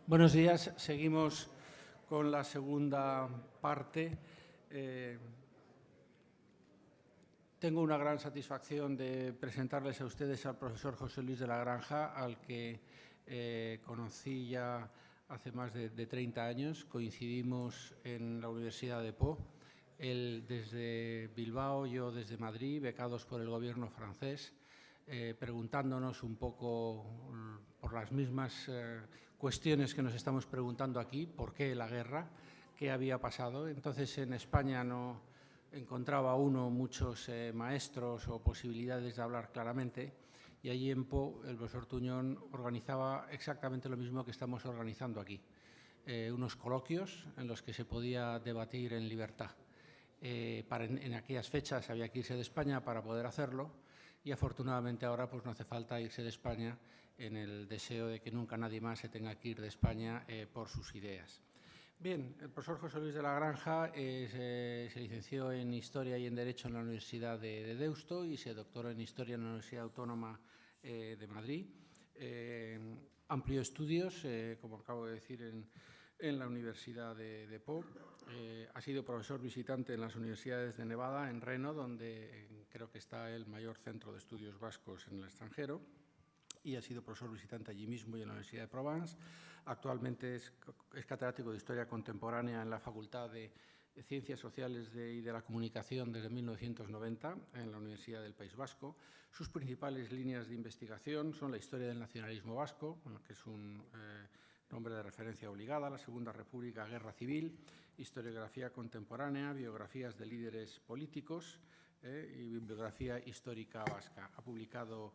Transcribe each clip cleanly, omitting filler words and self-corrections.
Buenos días. Seguimos con la segunda parte. Tengo una gran satisfacción de presentarles a ustedes al profesor José Luis de la Granja, al que conocí ya hace más de 30 años. Coincidimos en la Universidad de Pau, él desde Bilbao, yo desde Madrid, becados por el gobierno francés, preguntándonos un poco por las mismas cuestiones que nos estamos preguntando aquí: ¿por qué la guerra? ¿Qué había pasado? Entonces, en España no encontraba uno muchos maestros o posibilidades de hablar claramente, y allí en Pau el profesor Tuñón organizaba exactamente lo mismo que estamos organizando aquí, unos coloquios en los que se podía debatir en libertad. En aquellas fechas había que irse de España para poder hacerlo, y afortunadamente ahora pues no hace falta irse de España, en el deseo de que nunca nadie más se tenga que ir de España por sus ideas. Bien, el profesor José Luis de la Granja se licenció en Historia y en Derecho en la Universidad de Deusto y se doctoró en Historia en la Universidad Autónoma de Madrid. Amplió estudios, como acabo de decir, en la Universidad de Pau. Ha sido profesor visitante en las universidades de Nevada, en Reno, donde creo que está el mayor centro de estudios vascos en el extranjero, y ha sido profesor visitante allí mismo y en la Universidad de Provence. Actualmente es catedrático de Historia Contemporánea en la Facultad de Ciencias Sociales y de la Comunicación desde 1990 en la Universidad del País Vasco. Sus principales líneas de investigación son la historia del nacionalismo vasco, que es un nombre de referencia obligada, la Segunda República, Guerra Civil, historiografía contemporánea, biografías de líderes políticos y bibliografía histórica vasca. Ha publicado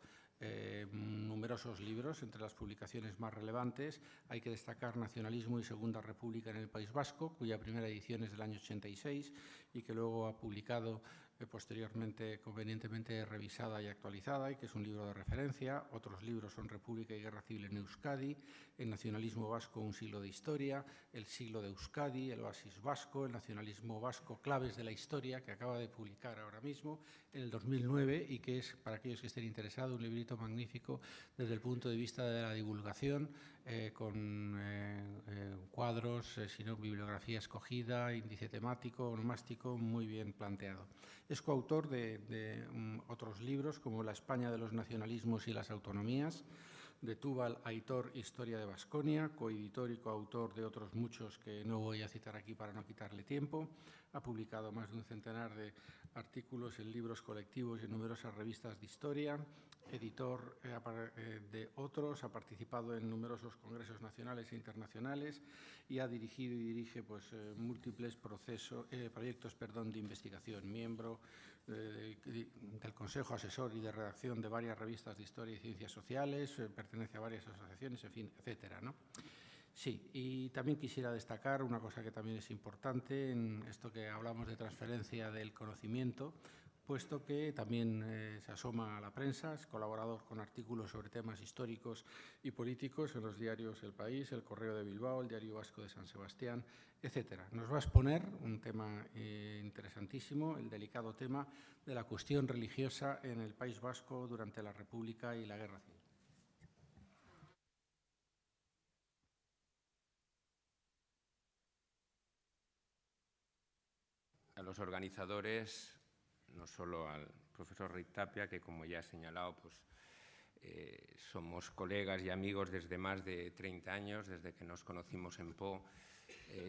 numerosos libros. Entre las publicaciones más relevantes hay que destacar Nacionalismo y Segunda República en el País Vasco, cuya primera edición es del año 86 y que luego ha publicado posteriormente, convenientemente revisada y actualizada, y que es un libro de referencia. Otros libros son República y Guerra Civil en Euskadi, El nacionalismo vasco, un siglo de historia, El siglo de Euskadi, El oasis vasco, El nacionalismo vasco, claves de la historia, que acaba de publicar ahora mismo en el 2009 y que es, para aquellos que estén interesados, un librito magnífico desde el punto de vista de la divulgación, con cuadros, sino bibliografía escogida, índice temático, onomástico, muy bien planteado. Es coautor de otros libros como La España de los nacionalismos y las autonomías, de Túbal, Aitor, Historia de Baskonia, coeditor y coautor de otros muchos que no voy a citar aquí para no quitarle tiempo. Ha publicado más de un centenar de artículos en libros colectivos y en numerosas revistas de historia. Editor de otros, ha participado en numerosos congresos nacionales e internacionales y ha dirigido y dirige múltiples proyectos de investigación. Miembro del Consejo Asesor y de Redacción de varias revistas de historia y ciencias sociales, pertenece a varias asociaciones, en fin, etcétera, ¿no? Sí, y también quisiera destacar una cosa que también es importante en esto que hablamos de transferencia del conocimiento, puesto que también se asoma a la prensa, es colaborador con artículos sobre temas históricos y políticos en los diarios El País, El Correo de Bilbao, el Diario Vasco de San Sebastián, etcétera. Nos va a exponer un tema interesantísimo, el delicado tema de la cuestión religiosa en el País Vasco durante la República y la Guerra Civil. A los organizadores, no solo al profesor Rick Tapia, que como ya he señalado, somos colegas y amigos desde más de 30 años, desde que nos conocimos en Pau,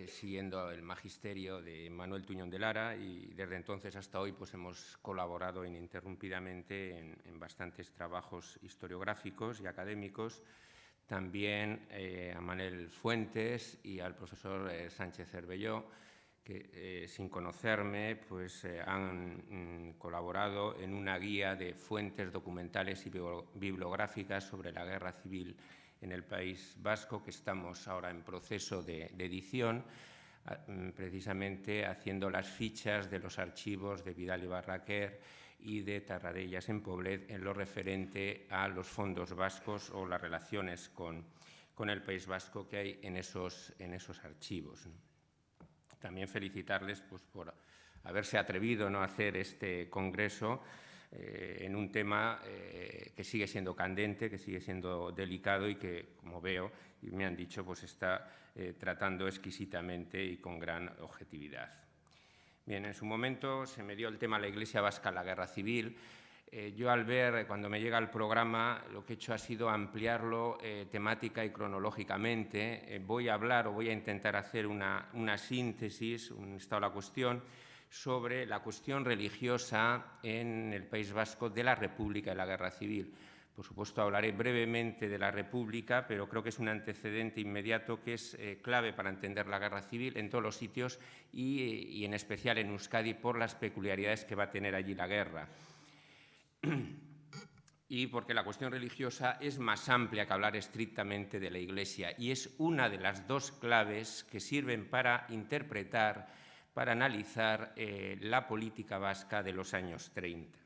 siguiendo el magisterio de Manuel Tuñón de Lara, y desde entonces hasta hoy hemos colaborado ininterrumpidamente en bastantes trabajos historiográficos y académicos. También a Manel Fuentes y al profesor Sánchez Cervelló, que sin conocerme han colaborado en una guía de fuentes documentales y bibliográficas sobre la guerra civil en el País Vasco, que estamos ahora en proceso de edición, precisamente haciendo las fichas de los archivos de Vidal y Barraquer y de Tarradellas en Poblet en lo referente a los fondos vascos o las relaciones con el País Vasco que hay en esos archivos. También felicitarles por haberse atrevido a hacer este congreso en un tema que sigue siendo candente, que sigue siendo delicado y que, como veo y me han dicho, pues está tratando exquisitamente y con gran objetividad. Bien, en su momento se me dio el tema de la Iglesia vasca en la Guerra Civil. Yo al ver, cuando me llega el programa, lo que he hecho ha sido ampliarlo temática y cronológicamente. Voy a hablar o voy a intentar hacer una síntesis, un estado de la cuestión, sobre la cuestión religiosa en el País Vasco de la República y la Guerra Civil. Por supuesto, hablaré brevemente de la República, pero creo que es un antecedente inmediato que es clave para entender la Guerra Civil en todos los sitios y en especial en Euskadi por las peculiaridades que va a tener allí la guerra. Y porque la cuestión religiosa es más amplia que hablar estrictamente de la Iglesia y es una de las dos claves que sirven para interpretar, para analizar la política vasca de los años 30.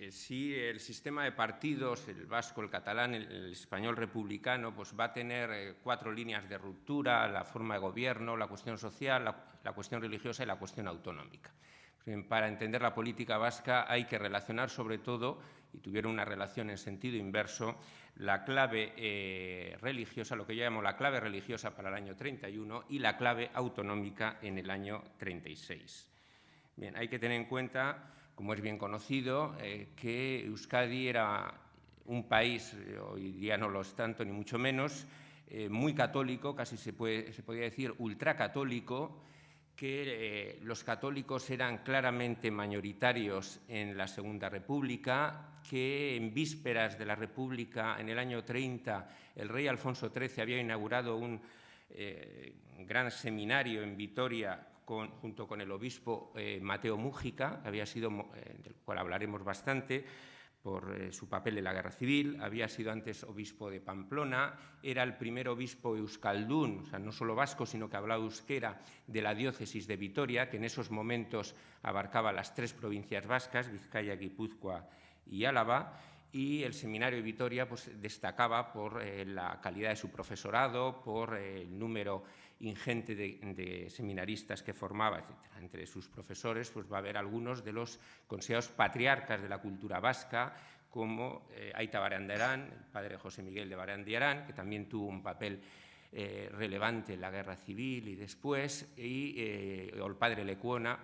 Si el sistema de partidos, el vasco, el catalán, el español republicano, pues va a tener 4 líneas de ruptura: la forma de gobierno, la cuestión social, la cuestión religiosa y la cuestión autonómica. Para entender la política vasca hay que relacionar sobre todo, y tuvieron una relación en sentido inverso, la clave religiosa, lo que yo llamo la clave religiosa para el año 31 y la clave autonómica en el año 36. Bien, hay que tener en cuenta, como es bien conocido, que Euskadi era un país, hoy día no lo es tanto ni mucho menos, muy católico, casi se podría decir ultracatólico, que los católicos eran claramente mayoritarios en la Segunda República, que en vísperas de la República, en el año 30, el rey Alfonso XIII había inaugurado un gran seminario en Vitoria junto con el obispo Mateo Mújica, que había sido, del cual hablaremos bastante, por su papel en la Guerra Civil. Había sido antes obispo de Pamplona, era el primer obispo euskaldún, o sea, no solo vasco, sino que hablaba euskera, de la diócesis de Vitoria, que en esos momentos abarcaba las 3 provincias vascas, Vizcaya, Guipúzcoa y Álava, y el seminario de Vitoria pues, destacaba por la calidad de su profesorado, por el número ingente de seminaristas que formaba, etc. Entre sus profesores pues, va a haber algunos de los considerados patriarcas de la cultura vasca, como Aita Barandiarán, el padre José Miguel de Barandiarán, que también tuvo un papel relevante en la Guerra Civil y después, y el padre Lecuona,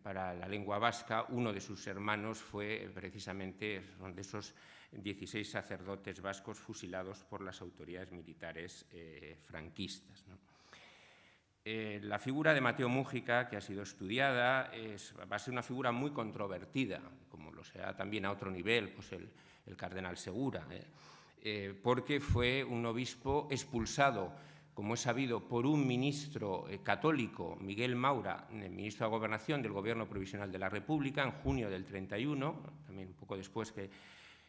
para la lengua vasca. Uno de sus hermanos fue precisamente de esos 16 sacerdotes vascos fusilados por las autoridades militares franquistas, ¿no? La figura de Mateo Mújica, que ha sido estudiada, va a ser una figura muy controvertida, como lo será también a otro nivel pues el cardenal Segura, porque fue un obispo expulsado, como es sabido, por un ministro católico, Miguel Maura, el ministro de Gobernación del Gobierno Provisional de la República, en junio del 31, también un poco después que,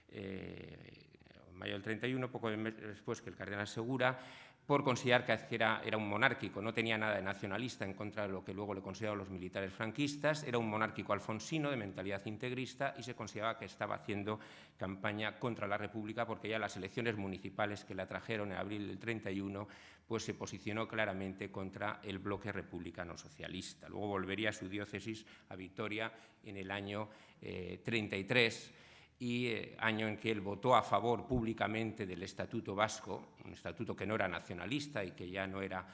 en mayo del 31, poco después que el cardenal Segura, por considerar que era un monárquico, no tenía nada de nacionalista en contra de lo que luego le consideraban los militares franquistas, era un monárquico alfonsino de mentalidad integrista y se consideraba que estaba haciendo campaña contra la República porque ya las elecciones municipales que la trajeron en abril del 31 pues se posicionó claramente contra el bloque republicano socialista. Luego volvería a su diócesis, a Vitoria, en el año 33, y año en que él votó a favor públicamente del Estatuto Vasco, un estatuto que no era nacionalista y que ya no era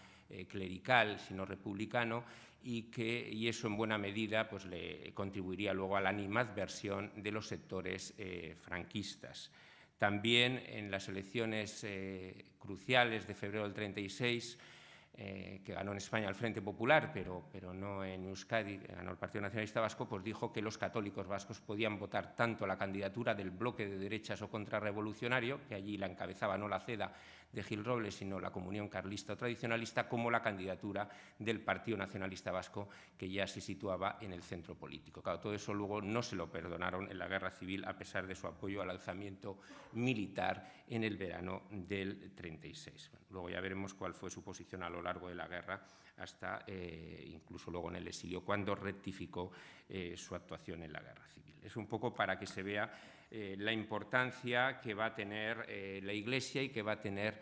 clerical, sino republicano, y eso en buena medida pues, le contribuiría luego a la animadversión de los sectores franquistas. También en las elecciones cruciales de febrero del 36, que ganó en España el Frente Popular, pero no en Euskadi, ganó el Partido Nacionalista Vasco, pues dijo que los católicos vascos podían votar tanto la candidatura del bloque de derechas o contrarrevolucionario, que allí la encabezaba no la CEDA de Gil Robles, sino la Comunión Carlista o Tradicionalista, como la candidatura del Partido Nacionalista Vasco, que ya se situaba en el centro político. Claro, todo eso luego no se lo perdonaron en la Guerra Civil, a pesar de su apoyo al alzamiento militar en el verano del 36. Bueno, luego ya veremos cuál fue su posición a lo largo de la guerra, hasta incluso luego en el exilio, cuando rectificó su actuación en la Guerra Civil. Es un poco para que se vea la importancia que va a tener la Iglesia y que va a tener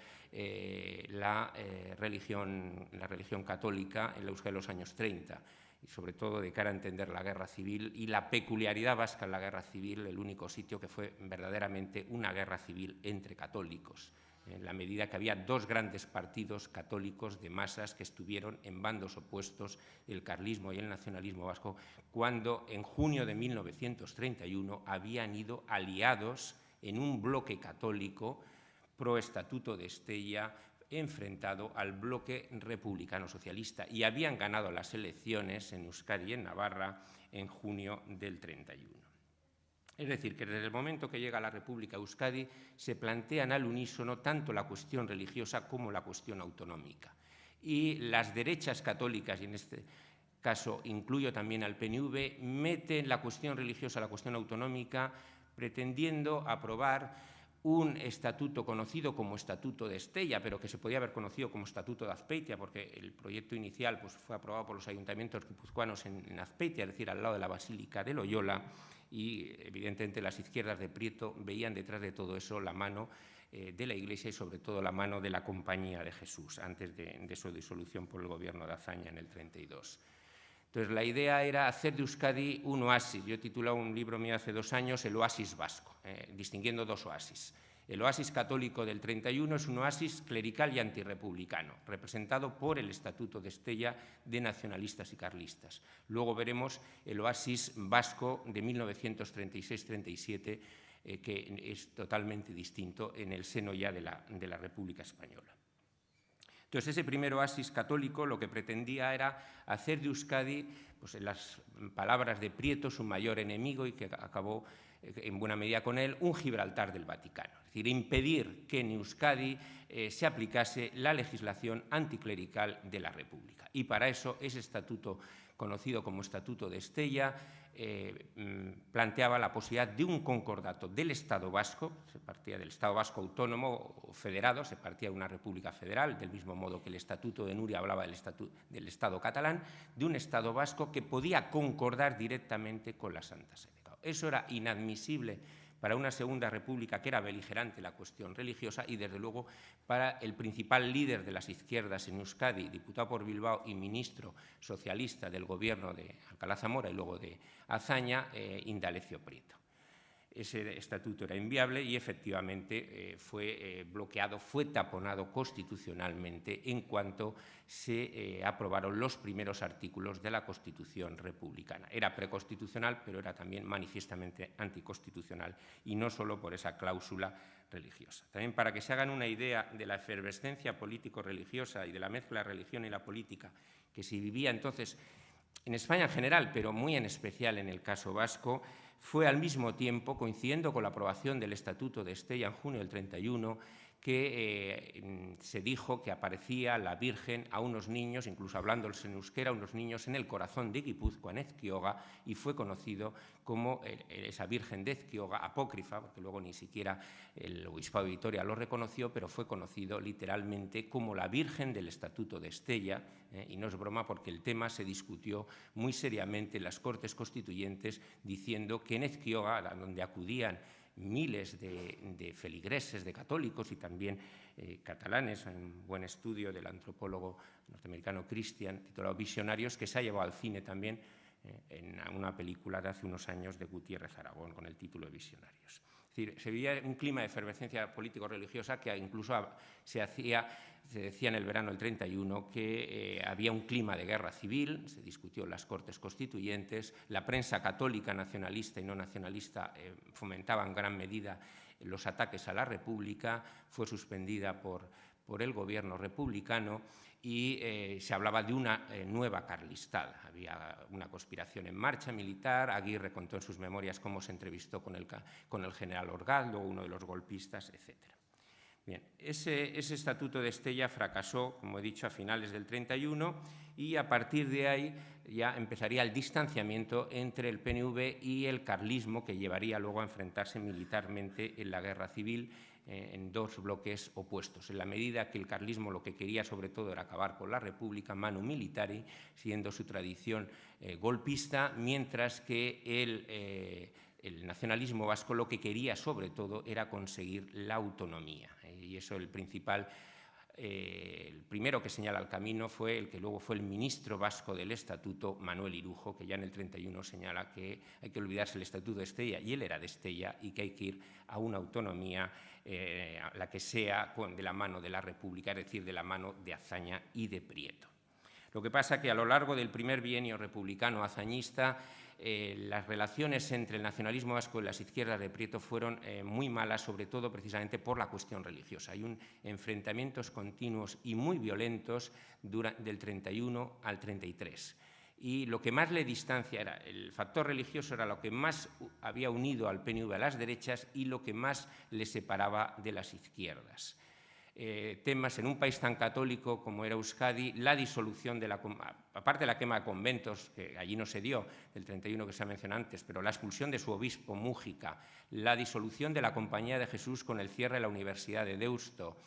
la religión católica en la Euskadi de los años 30. y sobre todo de cara a entender la guerra civil y la peculiaridad vasca en la guerra civil, el único sitio que fue verdaderamente una guerra civil entre católicos, en la medida que había dos grandes partidos católicos de masas que estuvieron en bandos opuestos, el carlismo y el nacionalismo vasco, cuando en junio de 1931 habían ido aliados en un bloque católico pro Estatuto de Estella enfrentado al bloque republicano socialista y habían ganado las elecciones en Euskadi y en Navarra en junio del 31. Es decir, que desde el momento que llega la República Euskadi se plantean al unísono tanto la cuestión religiosa como la cuestión autonómica. Y las derechas católicas, y en este caso incluyo también al PNV, meten la cuestión religiosa, la cuestión autonómica, pretendiendo aprobar un estatuto conocido como Estatuto de Estella, pero que se podía haber conocido como Estatuto de Azpeitia, porque el proyecto inicial pues, fue aprobado por los ayuntamientos guipuzcoanos en Azpeitia, es decir, al lado de la Basílica de Loyola, y evidentemente las izquierdas de Prieto veían detrás de todo eso la mano de la Iglesia y sobre todo la mano de la Compañía de Jesús, antes de su disolución por el gobierno de Azaña en el 32. Entonces, la idea era hacer de Euskadi un oasis. Yo he titulado un libro mío hace 2 años, El oasis vasco, distinguiendo 2 oasis. El oasis católico del 31 es un oasis clerical y antirrepublicano, representado por el Estatuto de Estella de nacionalistas y carlistas. Luego veremos el oasis vasco de 1936-37, que es totalmente distinto en el seno ya de la República Española. Entonces, ese primer oasis católico lo que pretendía era hacer de Euskadi, pues en las palabras de Prieto, su mayor enemigo y que acabó en buena medida con él, un Gibraltar del Vaticano. Es decir, impedir que en Euskadi se aplicase la legislación anticlerical de la República. Y para eso ese estatuto, conocido como Estatuto de Estella, planteaba la posibilidad de un concordato del Estado vasco, se partía del Estado vasco autónomo o federado, se partía de una república federal, del mismo modo que el Estatuto de Núria hablaba del Estado catalán, de un Estado vasco que podía concordar directamente con la Santa Sede. Eso era inadmisible para una segunda república que era beligerante la cuestión religiosa y, desde luego, para el principal líder de las izquierdas en Euskadi, diputado por Bilbao y ministro socialista del gobierno de Alcalá Zamora y luego de Azaña, Indalecio Prieto. Ese estatuto era inviable y efectivamente fue bloqueado, fue taponado constitucionalmente en cuanto se aprobaron los primeros artículos de la Constitución republicana. Era preconstitucional, pero era también manifiestamente anticonstitucional y no solo por esa cláusula religiosa. También para que se hagan una idea de la efervescencia político-religiosa y de la mezcla de la religión y la política que se vivía entonces en España en general, pero muy en especial en el caso vasco, fue al mismo tiempo, coincidiendo con la aprobación del Estatuto de Estella en junio del 31, que se dijo que aparecía la Virgen a unos niños, incluso hablándoles en euskera, unos niños en el corazón de Guipúzcoa, en Ezquioga, y fue conocido como esa Virgen de Ezquioga, apócrifa, porque luego ni siquiera el Obispado de Vitoria lo reconoció, pero fue conocido literalmente como la Virgen del Estatuto de Estella, y no es broma porque el tema se discutió muy seriamente en las Cortes Constituyentes, diciendo que en Ezquioga, a donde acudían miles de feligreses, de católicos y también catalanes, en un buen estudio del antropólogo norteamericano Christian, titulado Visionarios, que se ha llevado al cine también en una película de hace unos años de Gutiérrez Aragón con el título de Visionarios. Es decir, se vivía un clima de efervescencia político-religiosa que incluso se decía en el verano del 31 que había un clima de guerra civil, se discutió en las Cortes Constituyentes, la prensa católica nacionalista y no nacionalista fomentaba en gran medida los ataques a la República, fue suspendida por el gobierno republicano y se hablaba de una nueva carlistada. Había una conspiración en marcha militar. Aguirre contó en sus memorias cómo se entrevistó con el general Orgaz, luego uno de los golpistas, etc. Bien, ese Estatuto de Estella fracasó, como he dicho, a finales del 31 y a partir de ahí ya empezaría el distanciamiento entre el PNV y el carlismo, que llevaría luego a enfrentarse militarmente en la guerra civil en dos bloques opuestos. En la medida que el carlismo lo que quería sobre todo era acabar con la República, manu militari, siguiendo su tradición golpista, mientras que el nacionalismo vasco lo que quería sobre todo era conseguir la autonomía. Y eso el principal el primero que señala el camino fue el que luego fue el ministro vasco del Estatuto, Manuel Irujo, que ya en el 31 señala que hay que olvidarse el Estatuto de Estella, y él era de Estella, y que hay que ir a una autonomía, la que sea de la mano de la República, es decir, de la mano de Azaña y de Prieto. Lo que pasa es que a lo largo del primer bienio republicano azañista, las relaciones entre el nacionalismo vasco y las izquierdas de Prieto fueron muy malas, sobre todo precisamente por la cuestión religiosa. Hay enfrentamientos continuos y muy violentos del 31 al 33. Y lo que más le distancia era el factor religioso, era lo que más había unido al PNV a las derechas y lo que más le separaba de las izquierdas. Temas en un país tan católico como era Euskadi, la disolución aparte de la quema de conventos, que allí no se dio, del 31 que se ha mencionado antes, pero la expulsión de su obispo Mújica, la disolución de la Compañía de Jesús con el cierre de la Universidad de Deusto,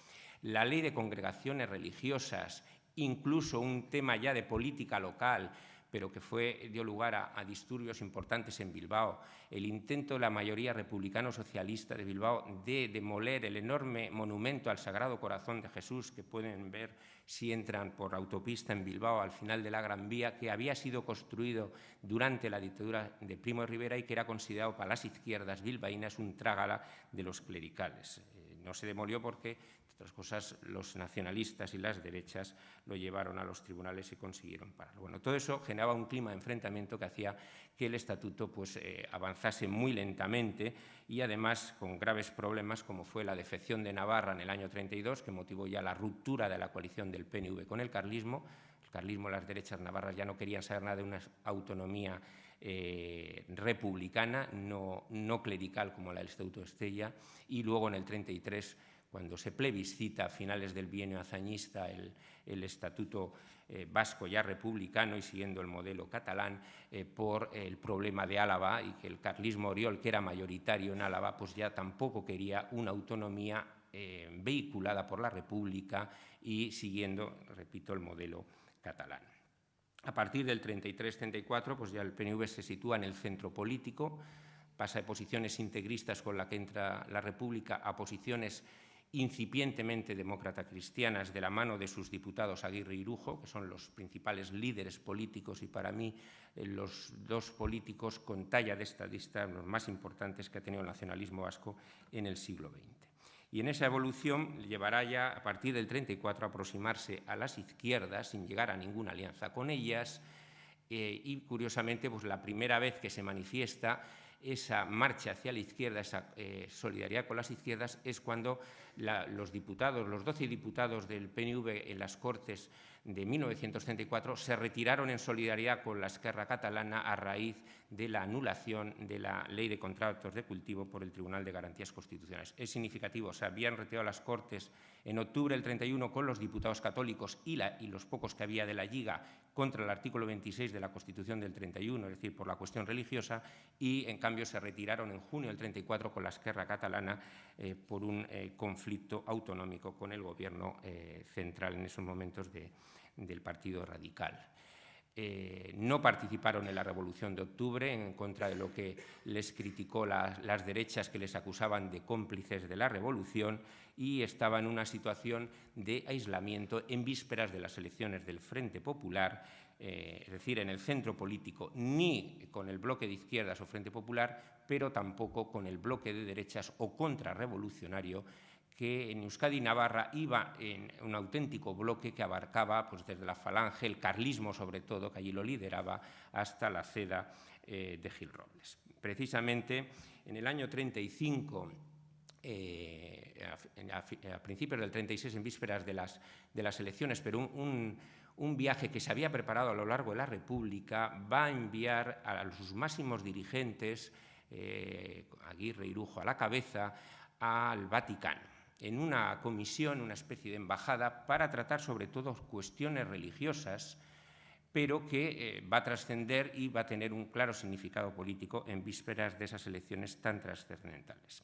la ley de congregaciones religiosas, incluso un tema ya de política local, pero que dio lugar a disturbios importantes en Bilbao, el intento de la mayoría republicano-socialista de Bilbao de demoler el enorme monumento al Sagrado Corazón de Jesús, que pueden ver si entran por autopista en Bilbao al final de la Gran Vía, que había sido construido durante la dictadura de Primo de Rivera y que era considerado para las izquierdas bilbaínas un trágala de los clericales. No se demolió porque, entre otras cosas, los nacionalistas y las derechas lo llevaron a los tribunales y consiguieron pararlo. Bueno, todo eso generaba un clima de enfrentamiento que hacía que el estatuto avanzase muy lentamente y además con graves problemas, como fue la defección de Navarra en el año 32, que motivó ya la ruptura de la coalición del PNV con el carlismo. El carlismo, las derechas navarras ya no querían saber nada de una autonomía republicana, no clerical como la del Estatuto de Estella, y luego en el 33, cuando se plebiscita a finales del bienio azañista el Estatuto vasco ya republicano y siguiendo el modelo catalán, por el problema de Álava, y que el carlismo Oriol, que era mayoritario en Álava, pues ya tampoco quería una autonomía vehiculada por la República y siguiendo, repito, el modelo catalán. A partir del 33-34, pues ya el PNV se sitúa en el centro político, pasa de posiciones integristas con la que entra la República a posiciones incipientemente demócrata-cristianas de la mano de sus diputados Aguirre y Irujo, que son los principales líderes políticos y para mí los dos políticos con talla de estadista, los más importantes que ha tenido el nacionalismo vasco en el siglo XX. Y en esa evolución llevará ya a partir del 34 a aproximarse a las izquierdas sin llegar a ninguna alianza con ellas y curiosamente pues la primera vez que se manifiesta esa marcha hacia la izquierda, esa solidaridad con las izquierdas, es cuando los 12 diputados del PNV en las Cortes de 1934 se retiraron en solidaridad con la Esquerra catalana a raíz de la anulación de la Ley de Contratos de Cultivo por el Tribunal de Garantías Constitucionales. Es significativo, se habían retirado las Cortes en octubre del 31 con los diputados católicos y los pocos que había de la Lliga contra el artículo 26 de la Constitución del 31, es decir, por la cuestión religiosa, y en cambio se retiraron en junio del 34 con la Esquerra catalana por un conflicto autonómico con el gobierno central en esos momentos del Partido Radical. No participaron en la Revolución de Octubre, en contra de lo que les criticó las derechas que les acusaban de cómplices de la Revolución, y estaba en una situación de aislamiento en vísperas de las elecciones del Frente Popular, es decir, en el centro político, ni con el bloque de izquierdas o Frente Popular, pero tampoco con el bloque de derechas o contrarrevolucionario, que en Euskadi y Navarra iba en un auténtico bloque que abarcaba pues, desde la Falange, el carlismo sobre todo, que allí lo lideraba, hasta la CEDA de Gil Robles. Precisamente en el año 35, a principios del 36, en vísperas de las elecciones, pero un viaje que se había preparado a lo largo de la República, va a enviar a sus máximos dirigentes, Aguirre y Irujo a la cabeza, al Vaticano, en una comisión, una especie de embajada, para tratar sobre todo cuestiones religiosas, pero que va a trascender y va a tener un claro significado político en vísperas de esas elecciones tan trascendentales.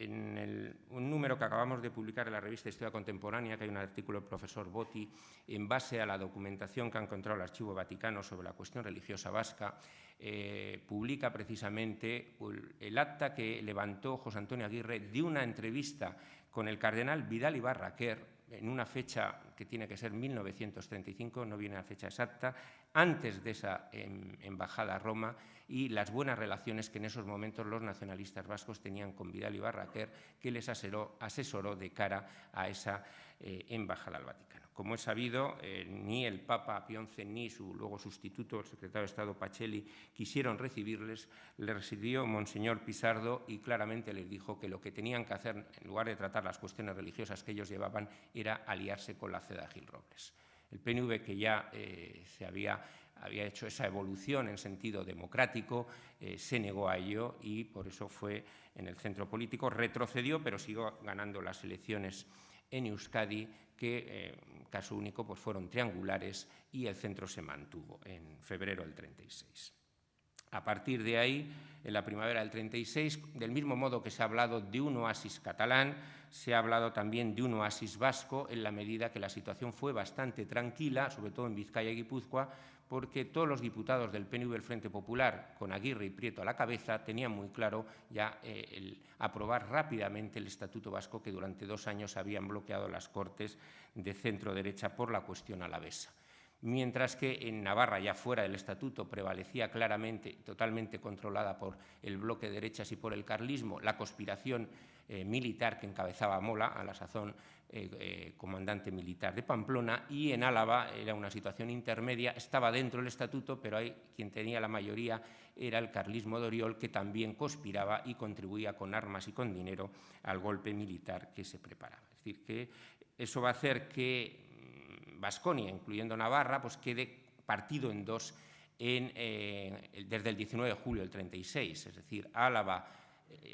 En un número que acabamos de publicar en la revista Historia Contemporánea, que hay un artículo del profesor Botti, en base a la documentación que ha encontrado el Archivo Vaticano sobre la cuestión religiosa vasca, publica precisamente el acta que levantó José Antonio Aguirre de una entrevista con el cardenal Vidal y Barraquer, en una fecha que tiene que ser 1935, no viene la fecha exacta, antes de esa embajada a Roma, y las buenas relaciones que en esos momentos los nacionalistas vascos tenían con Vidal y Barraquer, que les asesoró de cara a esa embajada al Vaticano. Como es sabido, ni el Papa Pío XI ni su luego sustituto, el secretario de Estado Pacelli, quisieron recibirles. Les recibió Monseñor Pisardo y claramente les dijo que lo que tenían que hacer, en lugar de tratar las cuestiones religiosas que ellos llevaban, era aliarse con la Ceda Gil Robles. El PNV, que ya se había hecho esa evolución en sentido democrático, se negó a ello y por eso fue en el centro político, retrocedió, pero siguió ganando las elecciones en Euskadi, que caso único pues fueron triangulares, y el centro se mantuvo en febrero del 36. A partir de ahí, en la primavera del 36, del mismo modo que se ha hablado de un oasis catalán, se ha hablado también de un oasis vasco, en la medida que la situación fue bastante tranquila, sobre todo en Vizcaya y Guipúzcoa, porque todos los diputados del PNV del Frente Popular, con Aguirre y Prieto a la cabeza, tenían muy claro ya el aprobar rápidamente el Estatuto Vasco, que durante 2 años habían bloqueado las Cortes de centro-derecha por la cuestión alavesa. Mientras que en Navarra, ya fuera del Estatuto, prevalecía claramente, totalmente controlada por el bloque de derechas y por el carlismo, la conspiración militar que encabezaba Mola, a la sazón comandante militar de Pamplona, y en Álava era una situación intermedia, estaba dentro del Estatuto, pero ahí quien tenía la mayoría era el carlismo de Oriol, que también conspiraba y contribuía con armas y con dinero al golpe militar que se preparaba. Es decir, que eso va a hacer que Baskonia, incluyendo Navarra, pues quede partido en dos desde el 19 de julio del 36, es decir, Álava,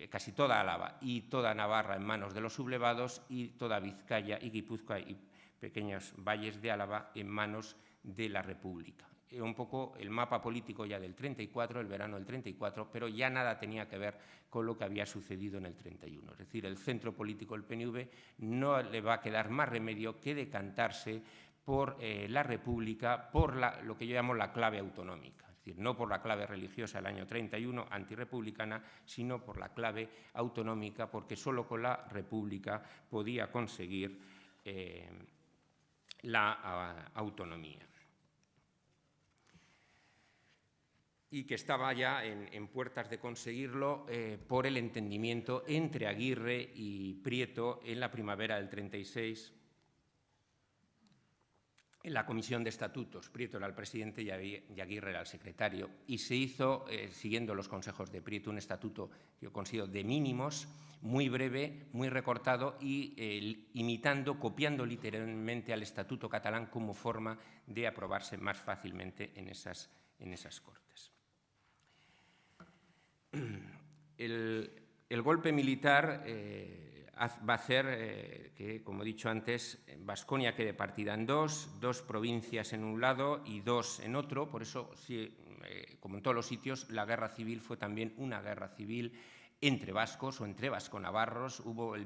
casi toda Álava y toda Navarra en manos de los sublevados, y toda Vizcaya y Guipúzcoa y pequeños valles de Álava en manos de la República. Era un poco el mapa político ya del 34, el verano del 34, pero ya nada tenía que ver con lo que había sucedido en el 31. Es decir, el centro político del PNV no le va a quedar más remedio que decantarse por la República, por lo que yo llamo la clave autonómica. Es decir, no por la clave religiosa del año 31, antirrepublicana, sino por la clave autonómica, porque solo con la República podía conseguir la autonomía. Y que estaba ya en puertas de conseguirlo por el entendimiento entre Aguirre y Prieto en la primavera del 36, en la Comisión de Estatutos. Prieto era el presidente y Aguirre era el secretario, y se hizo, siguiendo los consejos de Prieto, un estatuto que yo considero de mínimos, muy breve, muy recortado, y copiando literalmente al Estatuto catalán como forma de aprobarse más fácilmente en esas Cortes. El golpe militar va a hacer que, como he dicho antes, Baskonia quede partida en dos provincias en un lado y 2 en otro. Por eso, como en todos los sitios, la guerra civil fue también una guerra civil entre vascos o entre vasconavarros. Hubo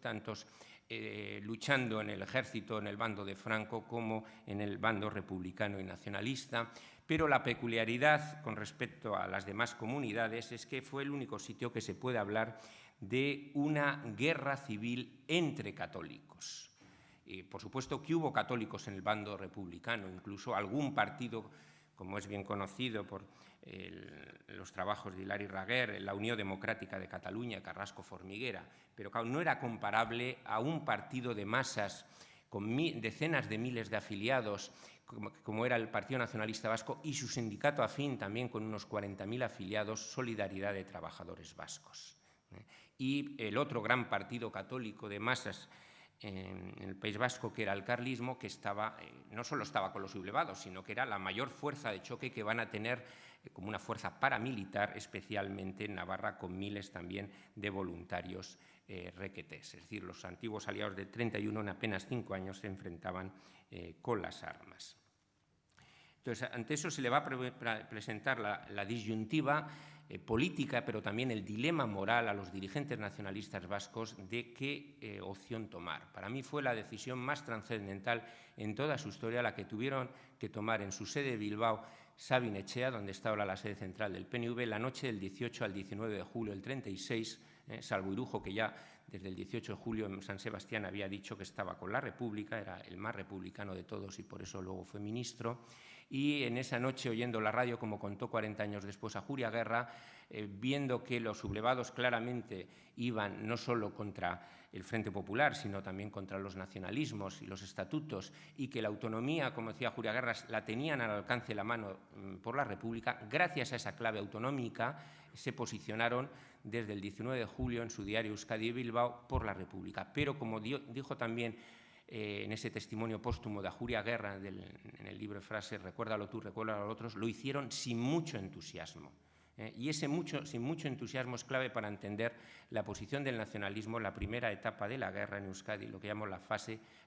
tantos luchando en el ejército, en el bando de Franco, como en el bando republicano y nacionalista. Pero la peculiaridad con respecto a las demás comunidades es que fue el único sitio que se puede hablar de una guerra civil entre católicos. Por supuesto que hubo católicos en el bando republicano, incluso algún partido, como es bien conocido por los trabajos de Hilari Raguer, la Unión Democrática de Cataluña, Carrasco Formiguera, pero claro, no era comparable a un partido de masas con decenas de miles de afiliados, como era el Partido Nacionalista Vasco, y su sindicato afín también con unos 40.000 afiliados, Solidaridad de Trabajadores Vascos. Y el otro gran partido católico de masas en el País Vasco, que era el carlismo, que no solo estaba con los sublevados, sino que era la mayor fuerza de choque que van a tener como una fuerza paramilitar, especialmente en Navarra, con miles también de voluntarios requetés. Es decir, los antiguos aliados del 31 en apenas 5 años se enfrentaban con las armas. Entonces, ante eso se le va a presentar la disyuntiva política, pero también el dilema moral a los dirigentes nacionalistas vascos de qué opción tomar. Para mí fue la decisión más trascendental en toda su historia, la que tuvieron que tomar en su sede de Bilbao Sabin Etxea, donde está ahora la sede central del PNV, la noche del 18 al 19 de julio del 36, salvo Irujo, que ya desde el 18 de julio en San Sebastián había dicho que estaba con la República, era el más republicano de todos y por eso luego fue ministro. Y en esa noche, oyendo la radio, como contó 40 años después Ajuria Guerra, viendo que los sublevados claramente iban no solo contra el Frente Popular, sino también contra los nacionalismos y los estatutos, y que la autonomía, como decía Ajuria Guerra, la tenían al alcance de la mano por la República, gracias a esa clave autonómica se posicionaron desde el 19 de julio en su diario Euskadi y Bilbao por la República. Pero, como dijo también en ese testimonio póstumo de Ajuria Guerra en el libro de frases «Recuérdalo tú, recuérdalo a los otros», lo hicieron sin mucho entusiasmo. Y ese sin mucho entusiasmo es clave para entender la posición del nacionalismo en la primera etapa de la guerra en Euskadi, lo que llamamos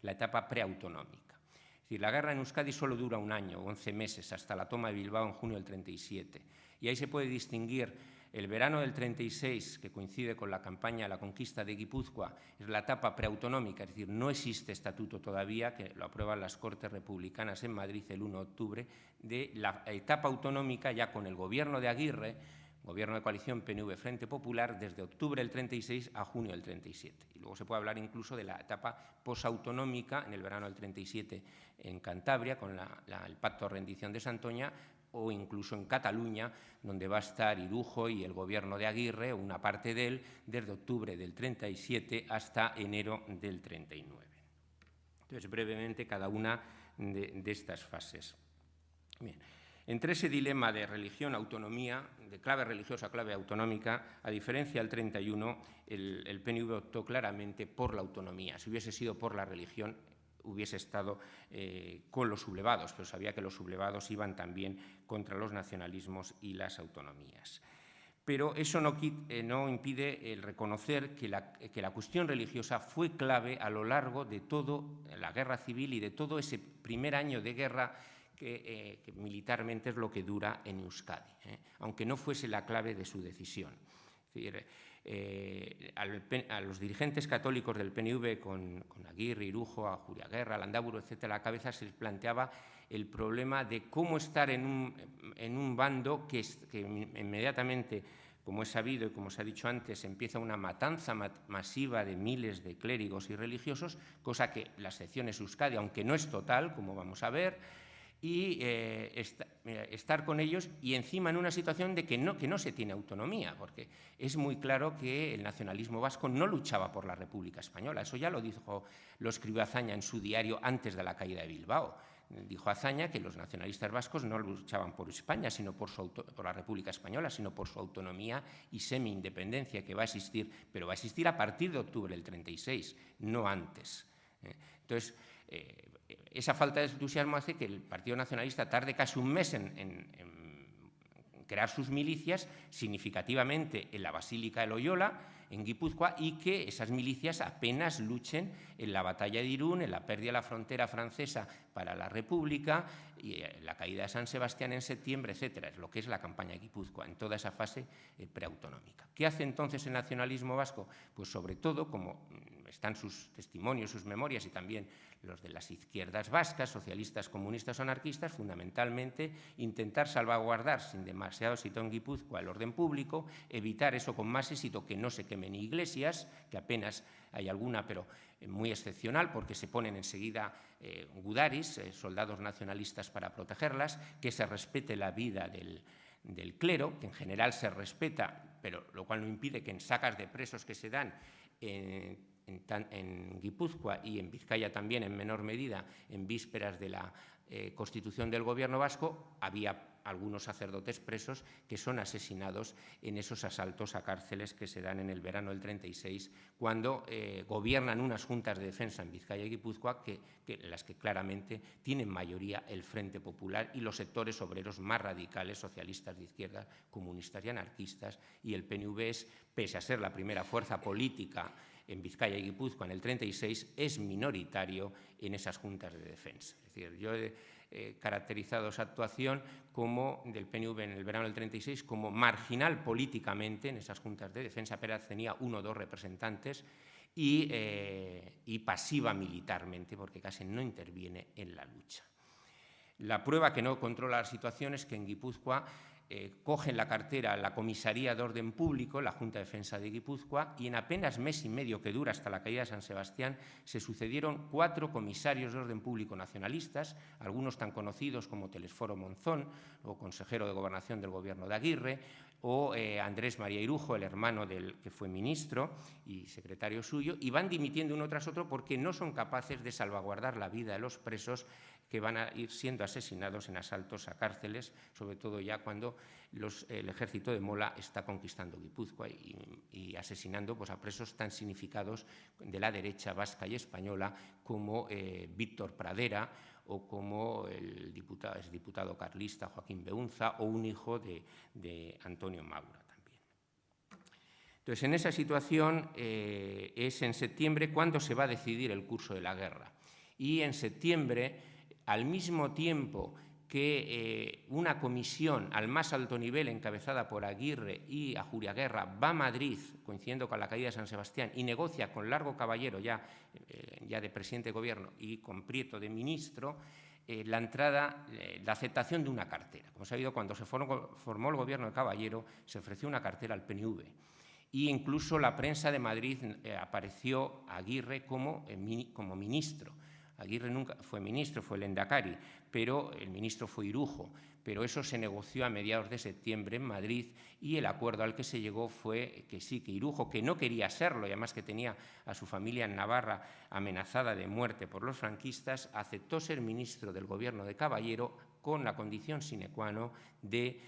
la etapa preautonómica. Es decir, la guerra en Euskadi solo dura un año, 11 meses, hasta la toma de Bilbao en junio del 37. Y ahí se puede distinguir el verano del 36, que coincide con la campaña, la conquista de Guipúzcoa, es la etapa preautonómica, es decir, no existe estatuto todavía, que lo aprueban las Cortes Republicanas en Madrid el 1 de octubre, de la etapa autonómica ya con el gobierno de Aguirre, gobierno de coalición PNV Frente Popular, desde octubre del 36 a junio del 37. Y luego se puede hablar incluso de la etapa posautonómica en el verano del 37 en Cantabria, con el Pacto de Rendición de Santoña, o incluso en Cataluña, donde va a estar Irujo y el gobierno de Aguirre, una parte de él, desde octubre del 37 hasta enero del 39. Entonces, brevemente, cada una de estas fases. Bien. Entre ese dilema de religión-autonomía, de clave religiosa a clave autonómica, a diferencia del 31, el PNV optó claramente por la autonomía. Si hubiese sido por la religión, hubiese estado con los sublevados, pero sabía que los sublevados iban también contra los nacionalismos y las autonomías. Pero eso no impide el reconocer que la cuestión religiosa fue clave a lo largo de toda la guerra civil y de todo ese primer año de guerra que militarmente es lo que dura en Euskadi, aunque no fuese la clave de su decisión. Es decir, a los dirigentes católicos del PNV, con Aguirre, Irujo, Ajuria Guerra, Landaburu, etcétera, a la cabeza se les planteaba el problema de cómo estar en un bando que inmediatamente, como es sabido y como se ha dicho antes, empieza una matanza masiva de miles de clérigos y religiosos, cosa que la excepción es Euskadi, aunque no es total, como vamos a ver, y estar con ellos y encima en una situación de que no se tiene autonomía, porque es muy claro que el nacionalismo vasco no luchaba por la República Española. Eso ya lo escribió Azaña en su diario antes de la caída de Bilbao. Dijo Azaña que los nacionalistas vascos no luchaban por España, sino por la República Española, sino por su autonomía y semi-independencia que va a existir, pero va a existir a partir de octubre del 36, no antes. Entonces, esa falta de entusiasmo hace que el Partido Nacionalista tarde casi un mes en crear sus milicias, significativamente en la Basílica de Loyola, en Guipúzcoa, y que esas milicias apenas luchen en la batalla de Irún, en la pérdida de la frontera francesa para la República, y la caída de San Sebastián en septiembre, etcétera. Es lo que es la campaña de Guipúzcoa, en toda esa fase preautonómica. ¿Qué hace entonces el nacionalismo vasco? Pues sobre todo, como están sus testimonios, sus memorias y también los de las izquierdas vascas, socialistas, comunistas o anarquistas, fundamentalmente intentar salvaguardar sin demasiado éxito en Guipúzcoa el orden público, evitar eso con más éxito que no se quemen iglesias, que apenas hay alguna, pero muy excepcional, porque se ponen enseguida gudaris, soldados nacionalistas para protegerlas, que se respete la vida del clero, que en general se respeta, pero lo cual no impide que en sacas de presos que se dan en Guipúzcoa y en Vizcaya también en menor medida, en vísperas de la constitución del gobierno vasco, había algunos sacerdotes presos que son asesinados en esos asaltos a cárceles que se dan en el verano del 36, cuando gobiernan unas juntas de defensa en Vizcaya y Guipúzcoa, las que claramente tienen mayoría el Frente Popular y los sectores obreros más radicales, socialistas de izquierda, comunistas y anarquistas, y el PNV es, pese a ser la primera fuerza política en Vizcaya y Guipúzcoa en el 36, es minoritario en esas juntas de defensa. Es decir, yo he caracterizado esa actuación del PNV en el verano del 36 como marginal políticamente en esas juntas de defensa, apenas tenía 1 o 2 representantes, y pasiva militarmente, porque casi no interviene en la lucha. La prueba que no controla la situación es que en Guipúzcoa cogen la cartera la Comisaría de Orden Público, la Junta de Defensa de Guipúzcoa, y en apenas mes y medio que dura hasta la caída de San Sebastián se sucedieron 4 comisarios de orden público nacionalistas, algunos tan conocidos como Telesforo Monzón, o consejero de Gobernación del Gobierno de Aguirre, o Andrés María Irujo, el hermano del que fue ministro y secretario suyo, y van dimitiendo uno tras otro porque no son capaces de salvaguardar la vida de los presos que van a ir siendo asesinados en asaltos a cárceles, sobre todo ya cuando el ejército de Mola está conquistando Guipúzcoa y asesinando pues, a presos tan significados de la derecha vasca y española como Víctor Pradera o como el exdiputado carlista Joaquín Beunza o un hijo de Antonio Maura también. Entonces, en esa situación es en septiembre cuando se va a decidir el curso de la guerra. Y en septiembre, al mismo tiempo que una comisión al más alto nivel encabezada por Aguirre y Ajuriaguerra va a Madrid, coincidiendo con la caída de San Sebastián, y negocia con Largo Caballero, ya de presidente de gobierno, y con Prieto de ministro, la aceptación de una cartera. Como se ha sabido, cuando se formó el gobierno de Caballero, se ofreció una cartera al PNV. Y incluso la prensa de Madrid apareció a Aguirre como ministro. Aguirre nunca fue ministro, fue el Endacari, pero el ministro fue Irujo. Pero eso se negoció a mediados de septiembre en Madrid y el acuerdo al que se llegó fue que sí, que Irujo, que no quería serlo y además que tenía a su familia en Navarra amenazada de muerte por los franquistas, aceptó ser ministro del gobierno de Caballero con la condición sine qua non de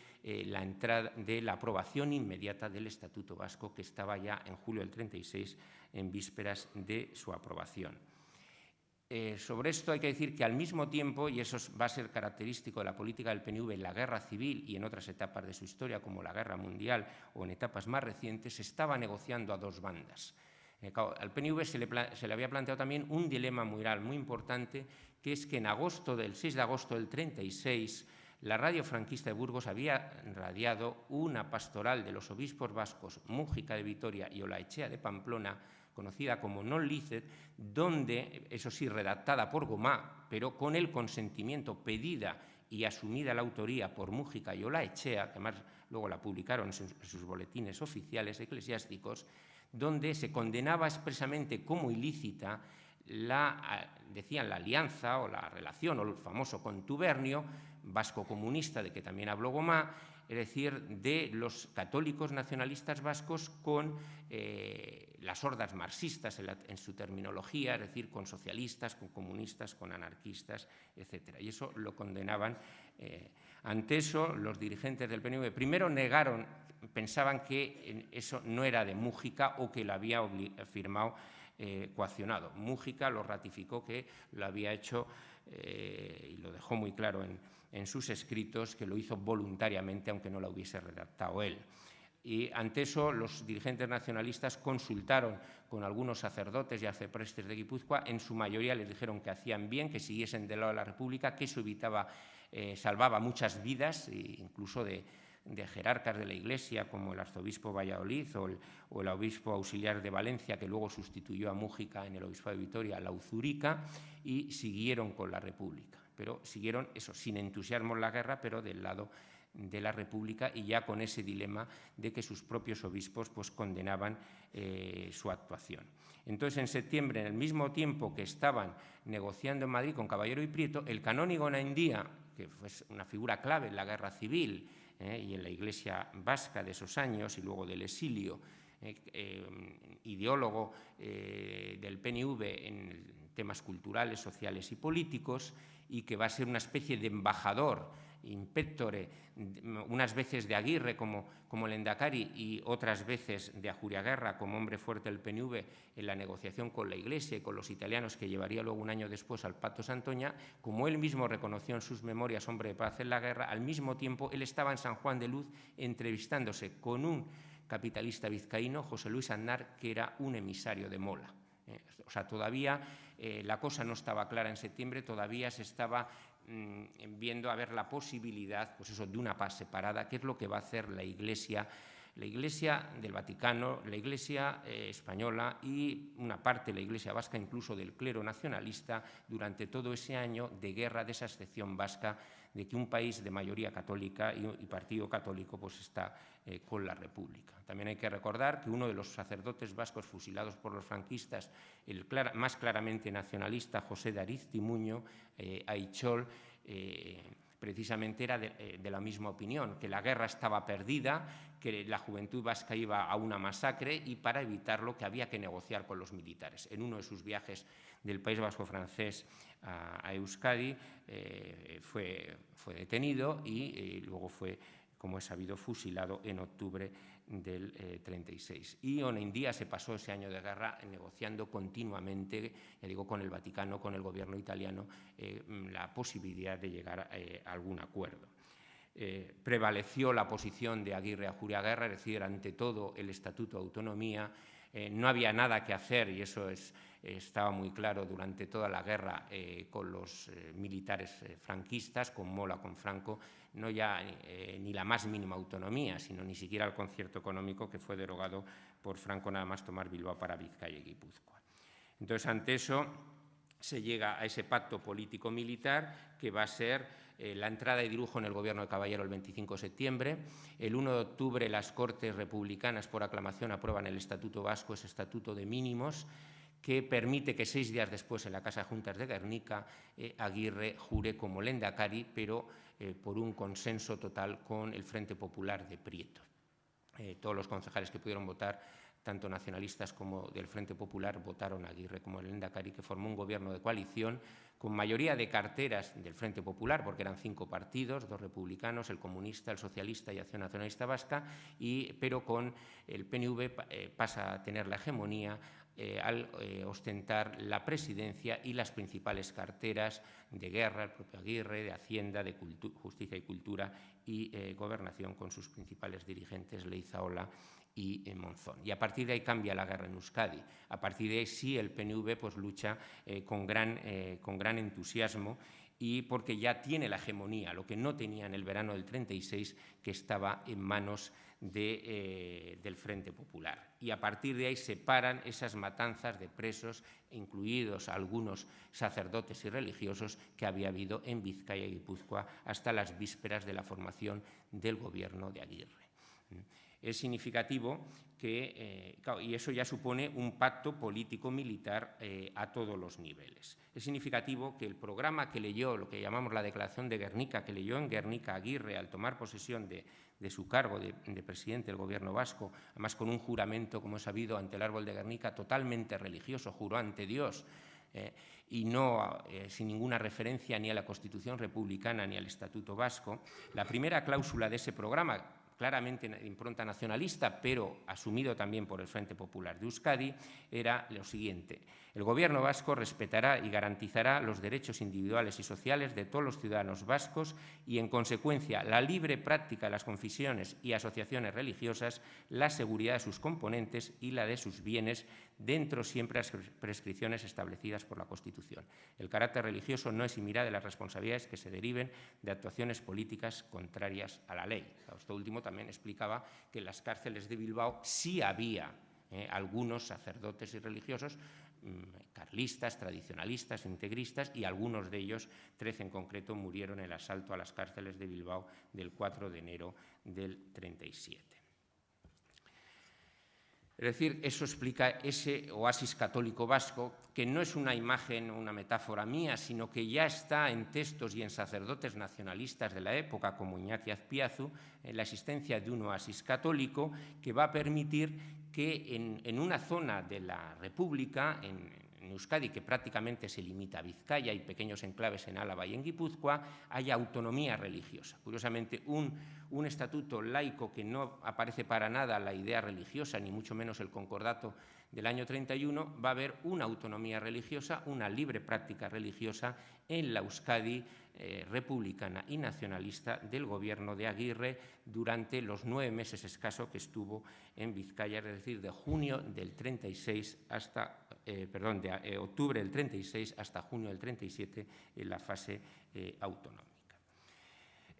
la aprobación inmediata del Estatuto Vasco, que estaba ya en julio del 36 en vísperas de su aprobación. Sobre esto hay que decir que al mismo tiempo, y eso va a ser característico de la política del PNV en la guerra civil y en otras etapas de su historia, como la guerra mundial o en etapas más recientes, se estaba negociando a dos bandas. Al PNV se le había planteado también un dilema moral muy importante, que es que el 6 de agosto del 36, la radio franquista de Burgos había radiado una pastoral de los obispos vascos Mújica de Vitoria y Olaechea de Pamplona, conocida como Non Licet, donde, eso sí, redactada por Gomá, pero con el consentimiento pedida y asumida la autoría por Mújica y Olaechea, que además luego la publicaron en sus boletines oficiales eclesiásticos, donde se condenaba expresamente como ilícita decían la alianza o la relación o el famoso contubernio vasco-comunista, de que también habló Gomá, es decir, de los católicos nacionalistas vascos con las hordas marxistas en su terminología, es decir, con socialistas, con comunistas, con anarquistas, etc. Y eso lo condenaban. Ante eso, los dirigentes del PNV primero negaron, pensaban que eso no era de Mújica o que lo había firmado coaccionado. Mújica lo ratificó, que lo había hecho y lo dejó muy claro en sus escritos, que lo hizo voluntariamente, aunque no lo hubiese redactado él. Y ante eso, los dirigentes nacionalistas consultaron con algunos sacerdotes y arciprestes de Guipúzcoa. En su mayoría les dijeron que hacían bien, que siguiesen del lado de la República, que eso salvaba muchas vidas, incluso de jerarcas de la Iglesia, como el arzobispo Valladolid o el obispo auxiliar de Valencia, que luego sustituyó a Mújica en el obispado de Vitoria, la Uzurica, y siguieron con la República. Pero siguieron eso, sin entusiasmo en la guerra, pero del lado de la República, y ya con ese dilema de que sus propios obispos pues, condenaban su actuación. Entonces, en septiembre, en el mismo tiempo que estaban negociando en Madrid con Caballero y Prieto, el canónigo Naindía, que fue una figura clave en la guerra civil y en la Iglesia vasca de esos años y luego del exilio, ideólogo del PNV en temas culturales, sociales y políticos, y que va a ser una especie de embajador, impéttore, unas veces de Aguirre como el Endacari y otras veces de Ajuriaguerra como hombre fuerte del PNV en la negociación con la Iglesia y con los italianos, que llevaría luego un año después al Pacto Santoña. Como él mismo reconoció en sus memorias, hombre de paz en la guerra, al mismo tiempo él estaba en San Juan de Luz entrevistándose con un capitalista vizcaíno, José Luis Aznar, que era un emisario de Mola. O sea, todavía la cosa no estaba clara en septiembre, todavía se estaba viendo a ver la posibilidad, pues eso, de una paz separada, que es lo que va a hacer la Iglesia La Iglesia del Vaticano, la Iglesia española y una parte de la Iglesia vasca, incluso del clero nacionalista, durante todo ese año de guerra, de esa excepción vasca, de que un país de mayoría católica y partido católico pues está con la República. También hay que recordar que uno de los sacerdotes vascos fusilados por los franquistas, el más claramente nacionalista, José de Ariztimuño, Aichol, precisamente era de la misma opinión, que la guerra estaba perdida, que la juventud vasca iba a una masacre y para evitarlo que había que negociar con los militares. En uno de sus viajes del País Vasco francés a Euskadi fue detenido y luego fue, como es sabido, fusilado en octubre del 36. Y hoy en día se pasó ese año de guerra negociando continuamente, ya digo, con el Vaticano, con el gobierno italiano, la posibilidad de llegar a algún acuerdo. Prevaleció la posición de Aguirre Ajuriaguerra, es decir, ante todo el Estatuto de Autonomía. No había nada que hacer, y eso estaba muy claro durante toda la guerra con los militares franquistas, con Mola, con Franco, no ya ni la más mínima autonomía, sino ni siquiera el concierto económico que fue derogado por Franco nada más tomar Bilbao para Vizcaya y Guipúzcoa. Entonces, ante eso se llega a ese pacto político-militar que va a ser la entrada y dibujo en el gobierno de Caballero el 25 de septiembre. El 1 de octubre las Cortes Republicanas por aclamación aprueban el Estatuto Vasco, ese Estatuto de Mínimos, que permite que 6 días después en la Casa de Juntas de Guernica Aguirre jure como lehendakari, pero por un consenso total con el Frente Popular de Prieto. Todos los concejales que pudieron votar, tanto nacionalistas como del Frente Popular, votaron a Aguirre como lehendakari, que formó un gobierno de coalición con mayoría de carteras del Frente Popular, porque eran 5 partidos, 2 republicanos, el comunista, el socialista y Acción Nacionalista Vasca, pero con el PNV pasa a tener la hegemonía al ostentar la presidencia y las principales carteras de guerra, el propio Aguirre, de Hacienda, de Justicia y Cultura y Gobernación, con sus principales dirigentes, Leizaola y Monzón. Y a partir de ahí cambia la guerra en Euskadi. A partir de ahí sí el PNV pues, lucha con gran entusiasmo, y porque ya tiene la hegemonía, lo que no tenía en el verano del 36, que estaba en manos del Frente Popular. Y a partir de ahí se paran esas matanzas de presos, incluidos algunos sacerdotes y religiosos, que había habido en Vizcaya y Guipúzcoa hasta las vísperas de la formación del gobierno de Aguirre. Es significativo que, y eso ya supone un pacto político-militar a todos los niveles. Es significativo que el programa que leyó, lo que llamamos la Declaración de Guernica, que leyó en Guernica Aguirre al tomar posesión de su cargo de presidente del gobierno vasco, además con un juramento, como he sabido, ante el árbol de Guernica, totalmente religioso, juró ante Dios, y no sin ninguna referencia ni a la Constitución republicana ni al Estatuto Vasco. La primera cláusula de ese programa, claramente de impronta nacionalista, pero asumido también por el Frente Popular de Euskadi, era lo siguiente: el Gobierno vasco respetará y garantizará los derechos individuales y sociales de todos los ciudadanos vascos y, en consecuencia, la libre práctica de las confesiones y asociaciones religiosas, la seguridad de sus componentes y la de sus bienes, dentro siempre de las prescripciones establecidas por la Constitución. El carácter religioso no eximirá de las responsabilidades que se deriven de actuaciones políticas contrarias a la ley. Esto último también explicaba que en las cárceles de Bilbao sí había algunos sacerdotes y religiosos carlistas, tradicionalistas, integristas, y algunos de ellos, 13 en concreto, murieron en el asalto a las cárceles de Bilbao del 4 de enero del 37. Es decir, eso explica ese oasis católico vasco, que no es una imagen o una metáfora mía, sino que ya está en textos y en sacerdotes nacionalistas de la época, como Iñaki Azpiazu, en la existencia de un oasis católico que va a permitir que en una zona de la República, en Euskadi, que prácticamente se limita a Vizcaya y pequeños enclaves en Álava y en Guipúzcoa, haya autonomía religiosa. Curiosamente, un estatuto laico que no aparece para nada la idea religiosa, ni mucho menos el concordato del año 31, va a haber una autonomía religiosa, una libre práctica religiosa en la Euskadi republicana y nacionalista del gobierno de Aguirre durante los 9 meses escaso que estuvo en Vizcaya, es decir, de junio del 36 hasta, de octubre del 36 hasta junio del 37 en la fase autonómica.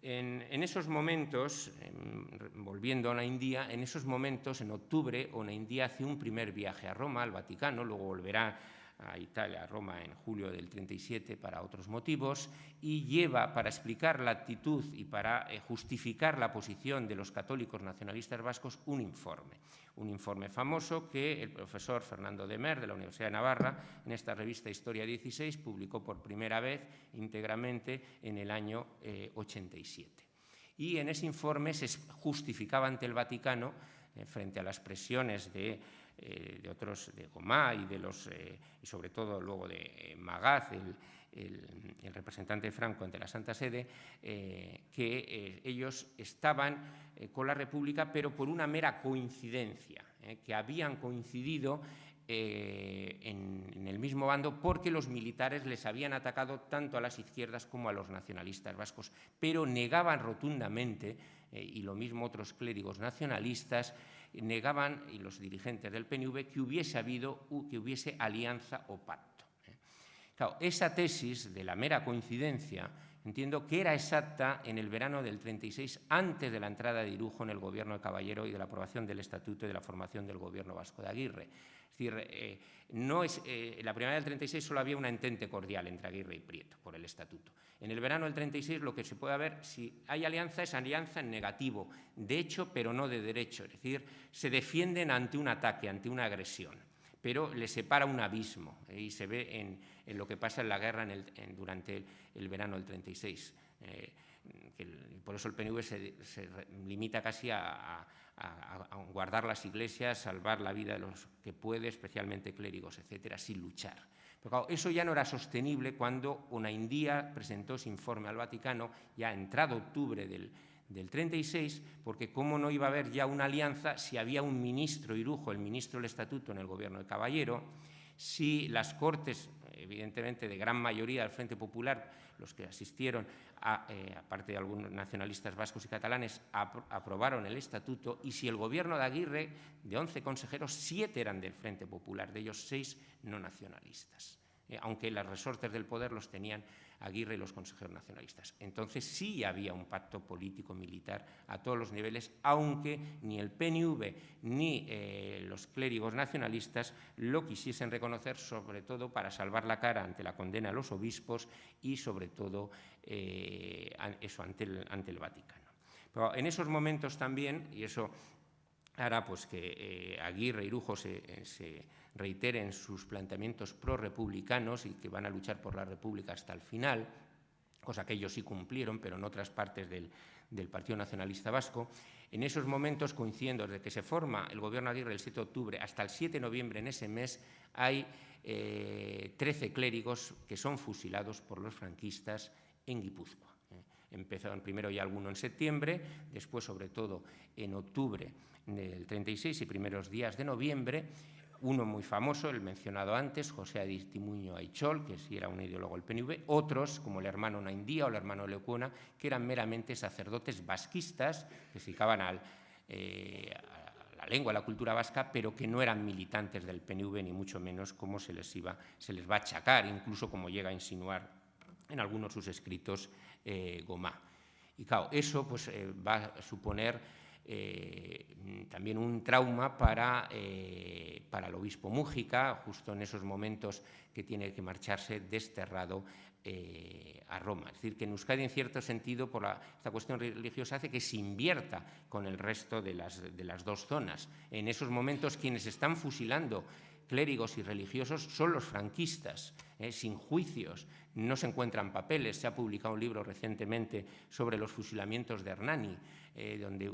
En esos momentos, volviendo a Onaindia, en esos momentos, en octubre, Onaindia hace un primer viaje a Roma, al Vaticano, luego volverá a Italia, a Roma, en julio del 37 para otros motivos, y lleva, para explicar la actitud y para justificar la posición de los católicos nacionalistas vascos, un informe famoso que el profesor Fernando de Mer, de la Universidad de Navarra, en esta revista Historia 16, publicó por primera vez íntegramente en el año 87. Y en ese informe se justificaba ante el Vaticano, frente a las presiones de otros, de Gomá y y sobre todo luego de Magaz, el representante de Franco ante la Santa Sede, que ellos estaban con la República, pero por una mera coincidencia, que habían coincidido en el mismo bando porque los militares les habían atacado tanto a las izquierdas como a los nacionalistas vascos, pero negaban rotundamente, y lo mismo otros clérigos nacionalistas, negaban, y los dirigentes del PNV, que hubiese alianza o pacto. Claro, esa tesis de la mera coincidencia entiendo que era exacta en el verano del 36, antes de la entrada de Irujo en el gobierno de Caballero y de la aprobación del Estatuto y de la formación del gobierno vasco de Aguirre. Es decir, la primavera del 36 solo había una entente cordial entre Aguirre y Prieto por el Estatuto. En el verano del 36 lo que se puede ver, si hay alianza, es alianza en negativo, de hecho pero no de derecho, es decir, se defienden ante un ataque, ante una agresión, pero les separa un abismo y se ve en lo que pasa en la guerra durante el verano del 36. Por eso el PNV se limita casi a guardar las iglesias, salvar la vida de los que puede, especialmente clérigos, etcétera, sin luchar. Pero claro, eso ya no era sostenible cuando Onaindia presentó ese informe al Vaticano, ya entrado octubre del 36, porque cómo no iba a haber ya una alianza si había un ministro Irujo, el ministro del Estatuto en el gobierno de Caballero, si las Cortes, evidentemente de gran mayoría del Frente Popular, los que asistieron, aparte de algunos nacionalistas vascos y catalanes, aprobaron el Estatuto, y si el gobierno de Aguirre, de 11 consejeros, 7 eran del Frente Popular, de ellos 6 no nacionalistas, aunque las resortes del poder los tenían Aguirre y los consejeros nacionalistas. Entonces sí había un pacto político-militar a todos los niveles, aunque ni el PNV ni los clérigos nacionalistas lo quisiesen reconocer, sobre todo para salvar la cara ante la condena a los obispos y sobre todo eso ante el Vaticano. Pero en esos momentos también, y eso hará pues que Aguirre y Irujo se reiteren sus planteamientos prorrepublicanos y que van a luchar por la República hasta el final, cosa que ellos sí cumplieron, pero en otras partes del Partido Nacionalista Vasco. En esos momentos, coincidiendo desde que se forma el gobierno Aguirre el 7 de octubre hasta el 7 de noviembre, en ese mes, hay 13 clérigos que son fusilados por los franquistas en Guipúzcoa. Empezaron primero ya alguno en septiembre, después sobre todo en octubre del 36 y primeros días de noviembre. Uno muy famoso, el mencionado antes, José Aristimuño Aichol, que sí era un ideólogo del PNV, otros, como el hermano Onaindia o el hermano Lecuona, que eran meramente sacerdotes vasquistas, que se dedicaban a la lengua, a la cultura vasca, pero que no eran militantes del PNV, ni mucho menos como se les va a achacar, incluso como llega a insinuar en algunos de sus escritos Gomá. Y claro, eso pues, va a suponer también un trauma para el obispo Mújica, justo en esos momentos que tiene que marcharse desterrado a Roma. Es decir, que en Euskadi, en cierto sentido, por esta cuestión religiosa, hace que se invierta con el resto de las dos zonas. En esos momentos, quienes están fusilando clérigos y religiosos son los franquistas, sin juicios, no se encuentran papeles. Se ha publicado un libro recientemente sobre los fusilamientos de Hernani, donde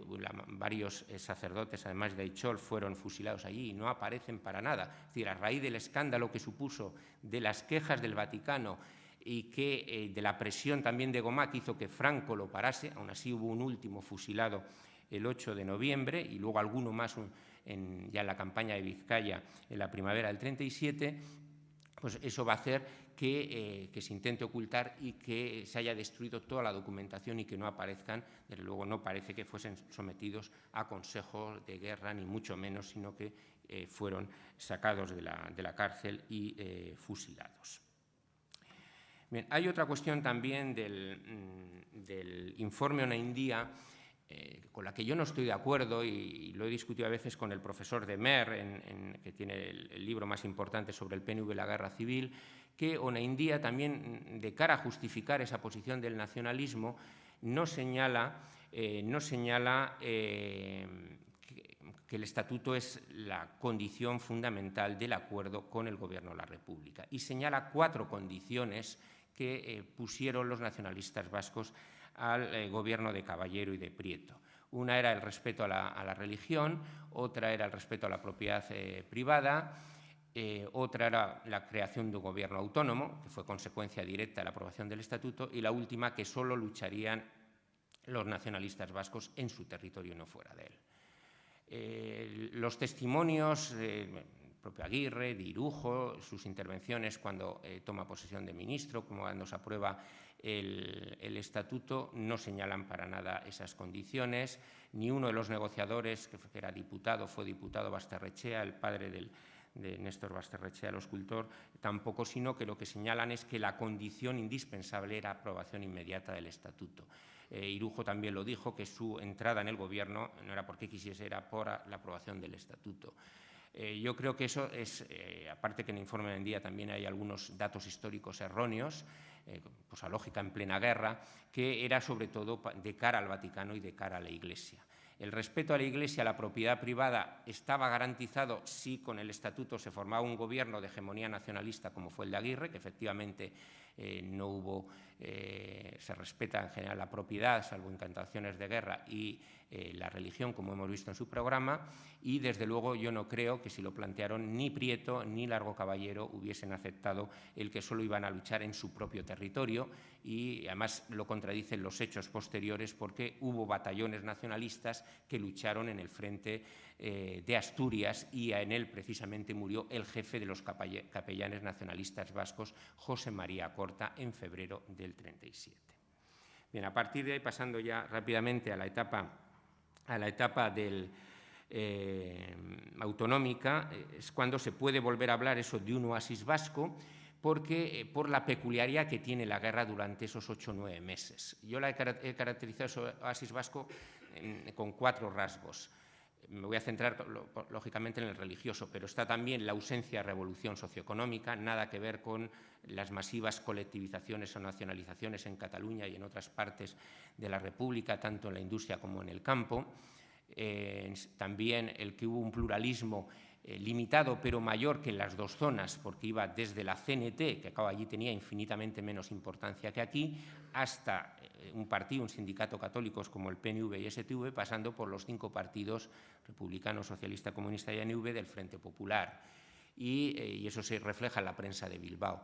varios sacerdotes, además de Aichol, fueron fusilados allí y no aparecen para nada. Es decir, a raíz del escándalo que supuso de las quejas del Vaticano y que de la presión también de Gomá, que hizo que Franco lo parase, aún así hubo un último fusilado el 8 de noviembre y luego alguno más ya en la campaña de Vizcaya en la primavera del 37, pues eso va a hacer que se intente ocultar y que se haya destruido toda la documentación y que no aparezcan. Desde luego no parece que fuesen sometidos a consejos de guerra, ni mucho menos, sino que fueron sacados de la cárcel y fusilados. Bien, hay otra cuestión también del informe Onaindia, con la que yo no estoy de acuerdo, y lo he discutido a veces con el profesor de Mer, que tiene el libro más importante sobre el PNV y la guerra civil, que Onaindia también, de cara a justificar esa posición del nacionalismo, no señala que el Estatuto es la condición fundamental del acuerdo con el Gobierno de la República, y señala 4 condiciones que pusieron los nacionalistas vascos al gobierno de Caballero y de Prieto. Una era el respeto a la religión, otra era el respeto a la propiedad privada, otra era la creación de un gobierno autónomo, que fue consecuencia directa de la aprobación del Estatuto, y la última, que solo lucharían los nacionalistas vascos en su territorio y no fuera de él. Los testimonios del propio Aguirre, de Irujo, sus intervenciones cuando toma posesión de ministro, como cuando se aprueba el Estatuto, no señalan para nada esas condiciones. Ni uno de los negociadores, que era diputado, fue diputado Basterrechea, el padre de Néstor Basterrechea, el escultor, tampoco, sino que lo que señalan es que la condición indispensable era aprobación inmediata del Estatuto. Irujo también lo dijo, que su entrada en el Gobierno no era porque quisiese, era por la aprobación del Estatuto. Yo creo que eso es, aparte que en el informe de Onaindia también hay algunos datos históricos erróneos, pues a lógica en plena guerra, que era sobre todo de cara al Vaticano y de cara a la Iglesia. El respeto a la Iglesia, a la propiedad privada, estaba garantizado si con el Estatuto se formaba un gobierno de hegemonía nacionalista como fue el de Aguirre, que efectivamente no hubo, se respeta en general la propiedad, salvo incantaciones de guerra, y la religión, como hemos visto en su programa, y desde luego yo no creo que si lo plantearon ni Prieto ni Largo Caballero hubiesen aceptado el que solo iban a luchar en su propio territorio, y además lo contradicen los hechos posteriores, porque hubo batallones nacionalistas que lucharon en el frente de Asturias, y en él precisamente murió el jefe de los capellanes nacionalistas vascos, José María Corta, en febrero del 37. Bien, a partir de ahí, pasando ya rápidamente a la etapa del autonómica, es cuando se puede volver a hablar eso de un oasis vasco, porque por la peculiaridad que tiene la guerra durante esos 8 o 9 meses. Yo he caracterizado ese oasis vasco con 4 rasgos. Me voy a centrar, lógicamente, en el religioso, pero está también la ausencia de revolución socioeconómica, nada que ver con las masivas colectivizaciones o nacionalizaciones en Cataluña y en otras partes de la República, tanto en la industria como en el campo. También el que hubo un pluralismo limitado pero mayor que en las 2 zonas, porque iba desde la CNT, que allí tenía infinitamente menos importancia que aquí, hasta un partido, un sindicato católicos como el PNV y STV, pasando por los 5 partidos republicano, socialista, comunista y ANV del Frente Popular. Y eso se refleja en la prensa de Bilbao.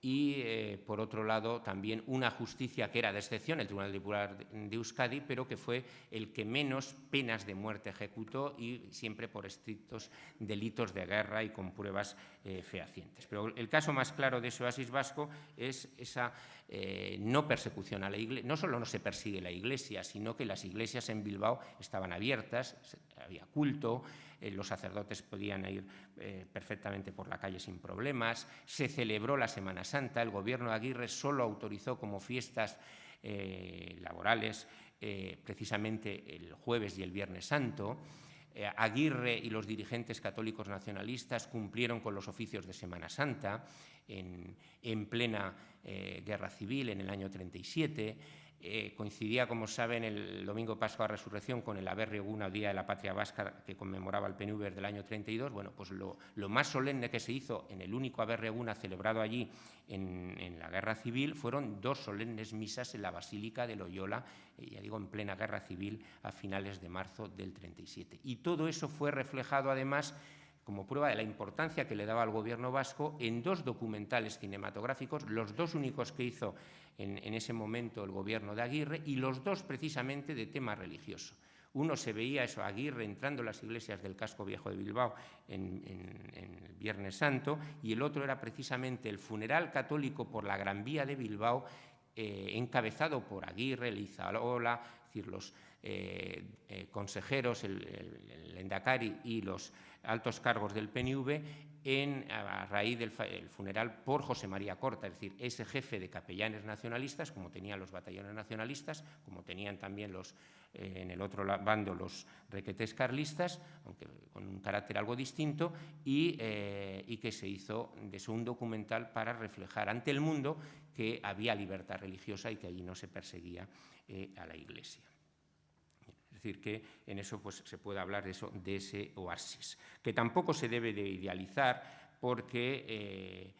Y, por otro lado, también una justicia que era de excepción, el Tribunal Popular de Euskadi, pero que fue el que menos penas de muerte ejecutó, y siempre por estrictos delitos de guerra y con pruebas fehacientes. Pero el caso más claro de ese oasis vasco es esa no persecución a la Iglesia. No solo no se persigue la Iglesia, sino que las iglesias en Bilbao estaban abiertas, había culto, los sacerdotes podían ir perfectamente por la calle sin problemas, se celebró la Semana Santa, el gobierno de Aguirre solo autorizó como fiestas laborales precisamente el jueves y el viernes santo. Aguirre y los dirigentes católicos nacionalistas cumplieron con los oficios de Semana Santa en plena guerra civil en el año 37. Coincidía, como saben, el domingo Pascua de Resurrección con el Aberri Eguna, Día de la Patria Vasca, que conmemoraba el PNV del año 32. Bueno, pues lo más solemne que se hizo en el único Aberri Eguna celebrado allí en la Guerra Civil fueron 2 solemnes misas en la Basílica de Loyola, ya digo, en plena Guerra Civil a finales de marzo del 37. Y todo eso fue reflejado, además, como prueba de la importancia que le daba al gobierno vasco, en 2 documentales cinematográficos, los 2 únicos que hizo en ese momento el gobierno de Aguirre, y los 2 precisamente de tema religioso. Uno se veía eso, Aguirre entrando en las iglesias del casco viejo de Bilbao en el Viernes Santo, y el otro era precisamente el funeral católico por la Gran Vía de Bilbao, encabezado por Aguirre, Leizaola, es decir, consejeros, el Endacari y los altos cargos del PNV a raíz del funeral por José María Corta, es decir, ese jefe de capellanes nacionalistas, como tenían los batallones nacionalistas, como tenían también en el otro bando los requetés carlistas, aunque con un carácter algo distinto, y que se hizo de eso un documental para reflejar ante el mundo que había libertad religiosa y que allí no se perseguía a la Iglesia. Es decir, que en eso pues, se puede hablar de ese oasis, que tampoco se debe de idealizar porque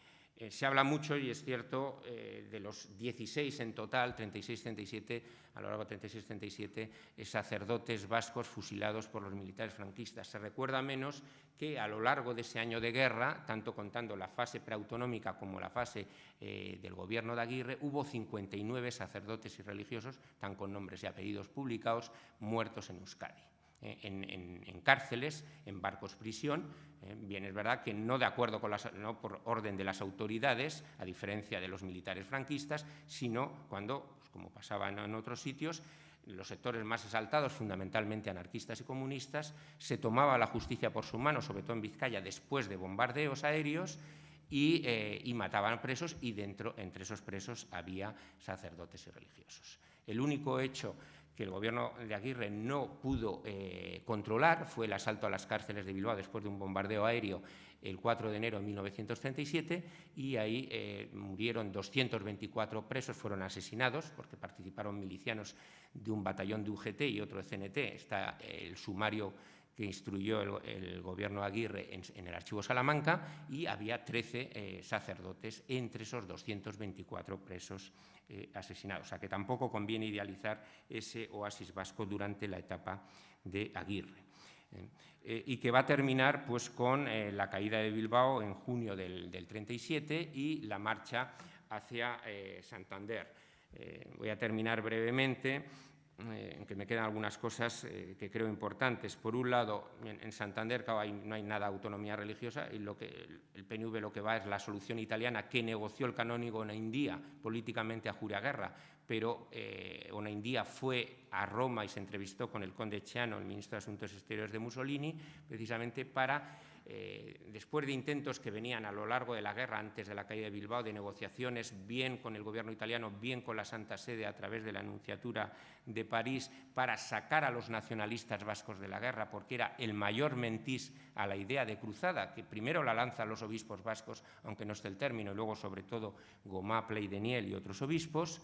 se habla mucho, y es cierto, de los 16 en total, 36-37, a lo largo de 36-37, sacerdotes vascos fusilados por los militares franquistas. Se recuerda menos que a lo largo de ese año de guerra, tanto contando la fase preautonómica como la fase del gobierno de Aguirre, hubo 59 sacerdotes y religiosos, tan con nombres y apellidos publicados, muertos en Euskadi. En cárceles, en barcos prisión. Bien, es verdad que no de acuerdo con no por orden de las autoridades, a diferencia de los militares franquistas, sino cuando, pues, como pasaba en otros sitios, los sectores más exaltados, fundamentalmente anarquistas y comunistas, se tomaba la justicia por su mano, sobre todo en Vizcaya, después de bombardeos aéreos, y mataban presos, y entre esos presos había sacerdotes y religiosos. El único hecho que el gobierno de Aguirre no pudo controlar fue el asalto a las cárceles de Bilbao después de un bombardeo aéreo el 4 de enero de 1937, y ahí murieron 224 presos, fueron asesinados porque participaron milicianos de un batallón de UGT y otro de CNT. Está el sumario que instruyó el gobierno de Aguirre en el archivo Salamanca, y había 13 sacerdotes entre esos 224 presos asesinados. O sea que tampoco conviene idealizar ese oasis vasco durante la etapa de Aguirre. Y que va a terminar pues, con la caída de Bilbao en junio del 37 y la marcha hacia Santander. Voy a terminar brevemente, que me quedan algunas cosas que creo importantes. Por un lado, en Santander no hay nada de autonomía religiosa, y el PNV lo que va es la solución italiana que negoció el canónigo Onaindia políticamente a Juraguerra, pero Onaindia fue a Roma y se entrevistó con el conde Ciano, el ministro de Asuntos Exteriores de Mussolini, precisamente para, después de intentos que venían a lo largo de la guerra, antes de la caída de Bilbao, de negociaciones bien con el gobierno italiano, bien con la Santa Sede a través de la Nunciatura de París, para sacar a los nacionalistas vascos de la guerra, porque era el mayor mentís a la idea de cruzada, que primero la lanzan los obispos vascos, aunque no esté el término, y luego sobre todo Gomá, Pleideniel y otros obispos,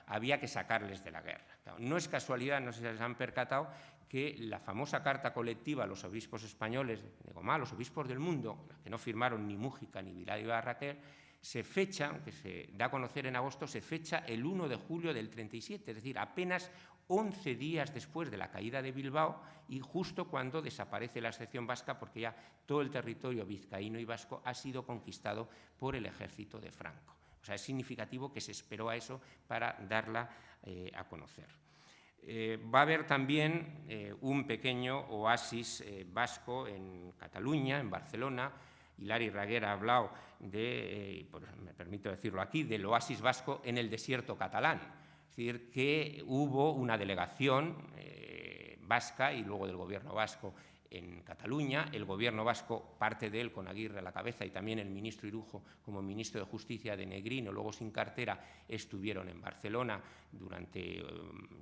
había que sacarles de la guerra. Claro, no es casualidad, no sé si se han percatado, que la famosa carta colectiva a los obispos españoles de Gomá, los obispos del mundo, que no firmaron ni Mújica ni Vilá de Barraquer, se fecha, aunque se da a conocer en agosto, se fecha el 1 de julio del 37, es decir, apenas 11 días después de la caída de Bilbao, y justo cuando desaparece la excepción vasca, porque ya todo el territorio vizcaíno y vasco ha sido conquistado por el ejército de Franco. O sea, es significativo que se esperó a eso para darla a conocer. Va a haber también un pequeño oasis vasco en Cataluña, en Barcelona. Hilari Raguer ha hablado me permito decirlo aquí, del oasis vasco en el desierto catalán. Es decir, que hubo una delegación vasca y luego del gobierno vasco en Cataluña. El gobierno vasco, parte de él con Aguirre a la cabeza, y también el ministro Irujo como ministro de Justicia de Negrino, luego sin cartera, estuvieron en Barcelona durante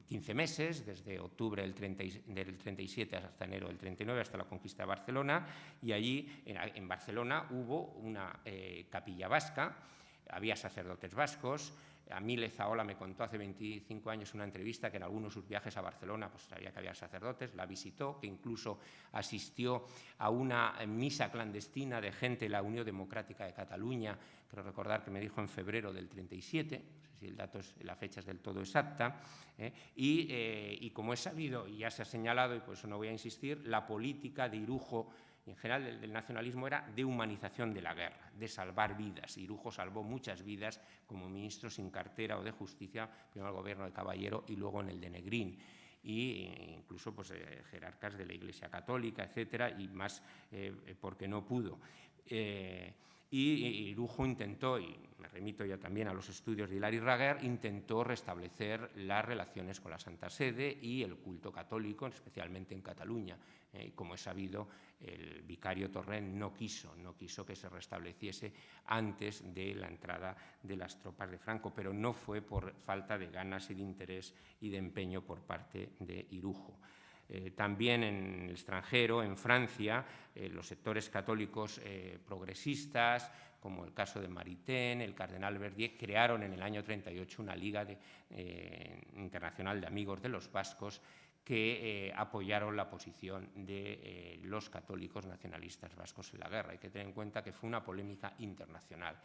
15 meses, desde octubre del 37 hasta enero del 39, hasta la conquista de Barcelona, y allí en Barcelona hubo una capilla vasca, había sacerdotes vascos. A mí Lezaola me contó hace 25 años una entrevista que en algunos de sus viajes a Barcelona pues sabía que había sacerdotes, la visitó, que incluso asistió a una misa clandestina de gente de la Unión Democrática de Cataluña, creo recordar que me dijo en febrero del 37, no sé si el dato la fecha es del todo exacta, y como es sabido y ya se ha señalado, y por eso no voy a insistir, la política de Irujo y en general del nacionalismo era de humanización de la guerra, de salvar vidas. Irujo salvó muchas vidas como ministro sin cartera o de Justicia, primero en el gobierno de Caballero y luego en el de Negrín, e incluso pues, jerarcas de la Iglesia Católica, etcétera, y más porque no pudo. Y Irujo intentó, y me remito ya también a los estudios de Hilari Raguer, intentó restablecer las relaciones con la Santa Sede y el culto católico, especialmente en Cataluña. Como es sabido, el vicario Torrent no quiso que se restableciese antes de la entrada de las tropas de Franco, pero no fue por falta de ganas y de interés y de empeño por parte de Irujo. También en el extranjero, en Francia, los sectores católicos progresistas, como el caso de Maritain, el cardenal Verdier, crearon en el año 38 una liga internacional de amigos de los vascos que apoyaron la posición de los católicos nacionalistas vascos en la guerra. Hay que tener en cuenta que fue una polémica internacional.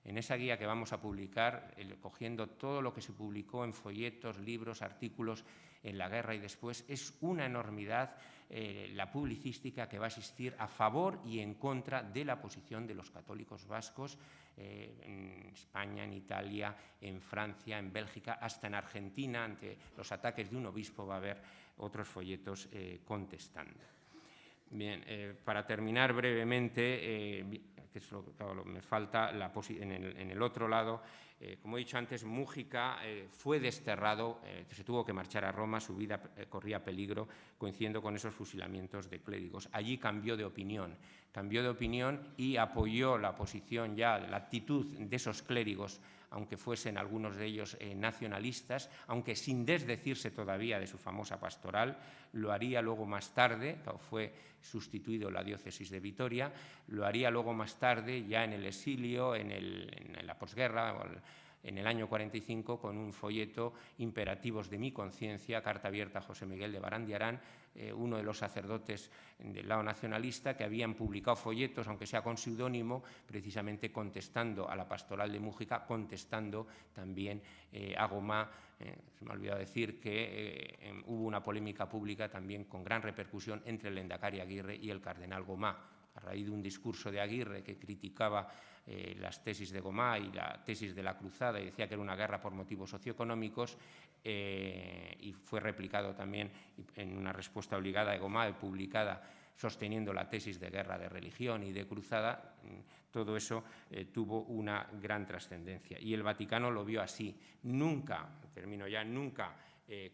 En esa guía que vamos a publicar, cogiendo todo lo que se publicó en folletos, libros, artículos en la guerra y después, es una enormidad la publicística que va a existir a favor y en contra de la posición de los católicos vascos en España, en Italia, en Francia, en Bélgica, hasta en Argentina. Ante los ataques de un obispo va a haber otros folletos contestando. Bien, para terminar brevemente, que es lo que me falta, en el otro lado, como he dicho antes, Mújica fue desterrado, se tuvo que marchar a Roma, su vida corría peligro, coincidiendo con esos fusilamientos de clérigos. Allí cambió de opinión y apoyó la posición ya, la actitud de esos clérigos, aunque fuesen algunos de ellos nacionalistas, aunque sin desdecirse todavía de su famosa pastoral. Lo haría luego más tarde, fue sustituido en la diócesis de Vitoria, lo haría luego más tarde, ya en el exilio, en la posguerra, en el año 45, con un folleto, Imperativos de mi conciencia, carta abierta a José Miguel de Barandiarán, uno de los sacerdotes del lado nacionalista, que habían publicado folletos, aunque sea con seudónimo, precisamente contestando a la pastoral de Mújica, contestando también a Gomá. Se me ha olvidado decir que hubo una polémica pública también con gran repercusión entre el Lehendakari Aguirre y el cardenal Gomá, a raíz de un discurso de Aguirre que criticaba las tesis de Gomá y la tesis de la Cruzada y decía que era una guerra por motivos socioeconómicos, y fue replicado también en una respuesta obligada de Gomá, publicada sosteniendo la tesis de guerra de religión y de cruzada. Todo eso tuvo una gran trascendencia y el Vaticano lo vio así. Nunca, termino ya, nunca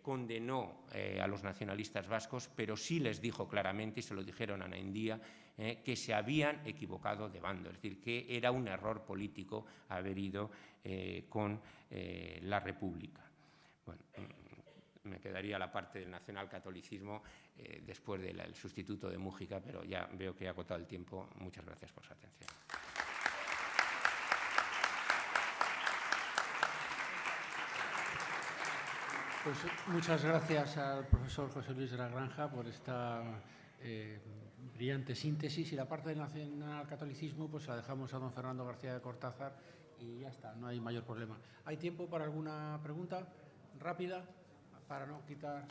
condenó a los nacionalistas vascos, pero sí les dijo claramente, y se lo dijeron a Naindía, que se habían equivocado de bando, es decir, que era un error político haber ido con la República. Bueno, me quedaría la parte del nacionalcatolicismo después del sustituto de Mújica, pero ya veo que he agotado el tiempo. Muchas gracias por su atención. Pues muchas gracias al profesor José Luis de la Granja por esta brillante síntesis, y la parte del nacionalcatolicismo pues la dejamos a don Fernando García de Cortázar y ya está, no hay mayor problema. ¿Hay tiempo para alguna pregunta rápida para no quitar?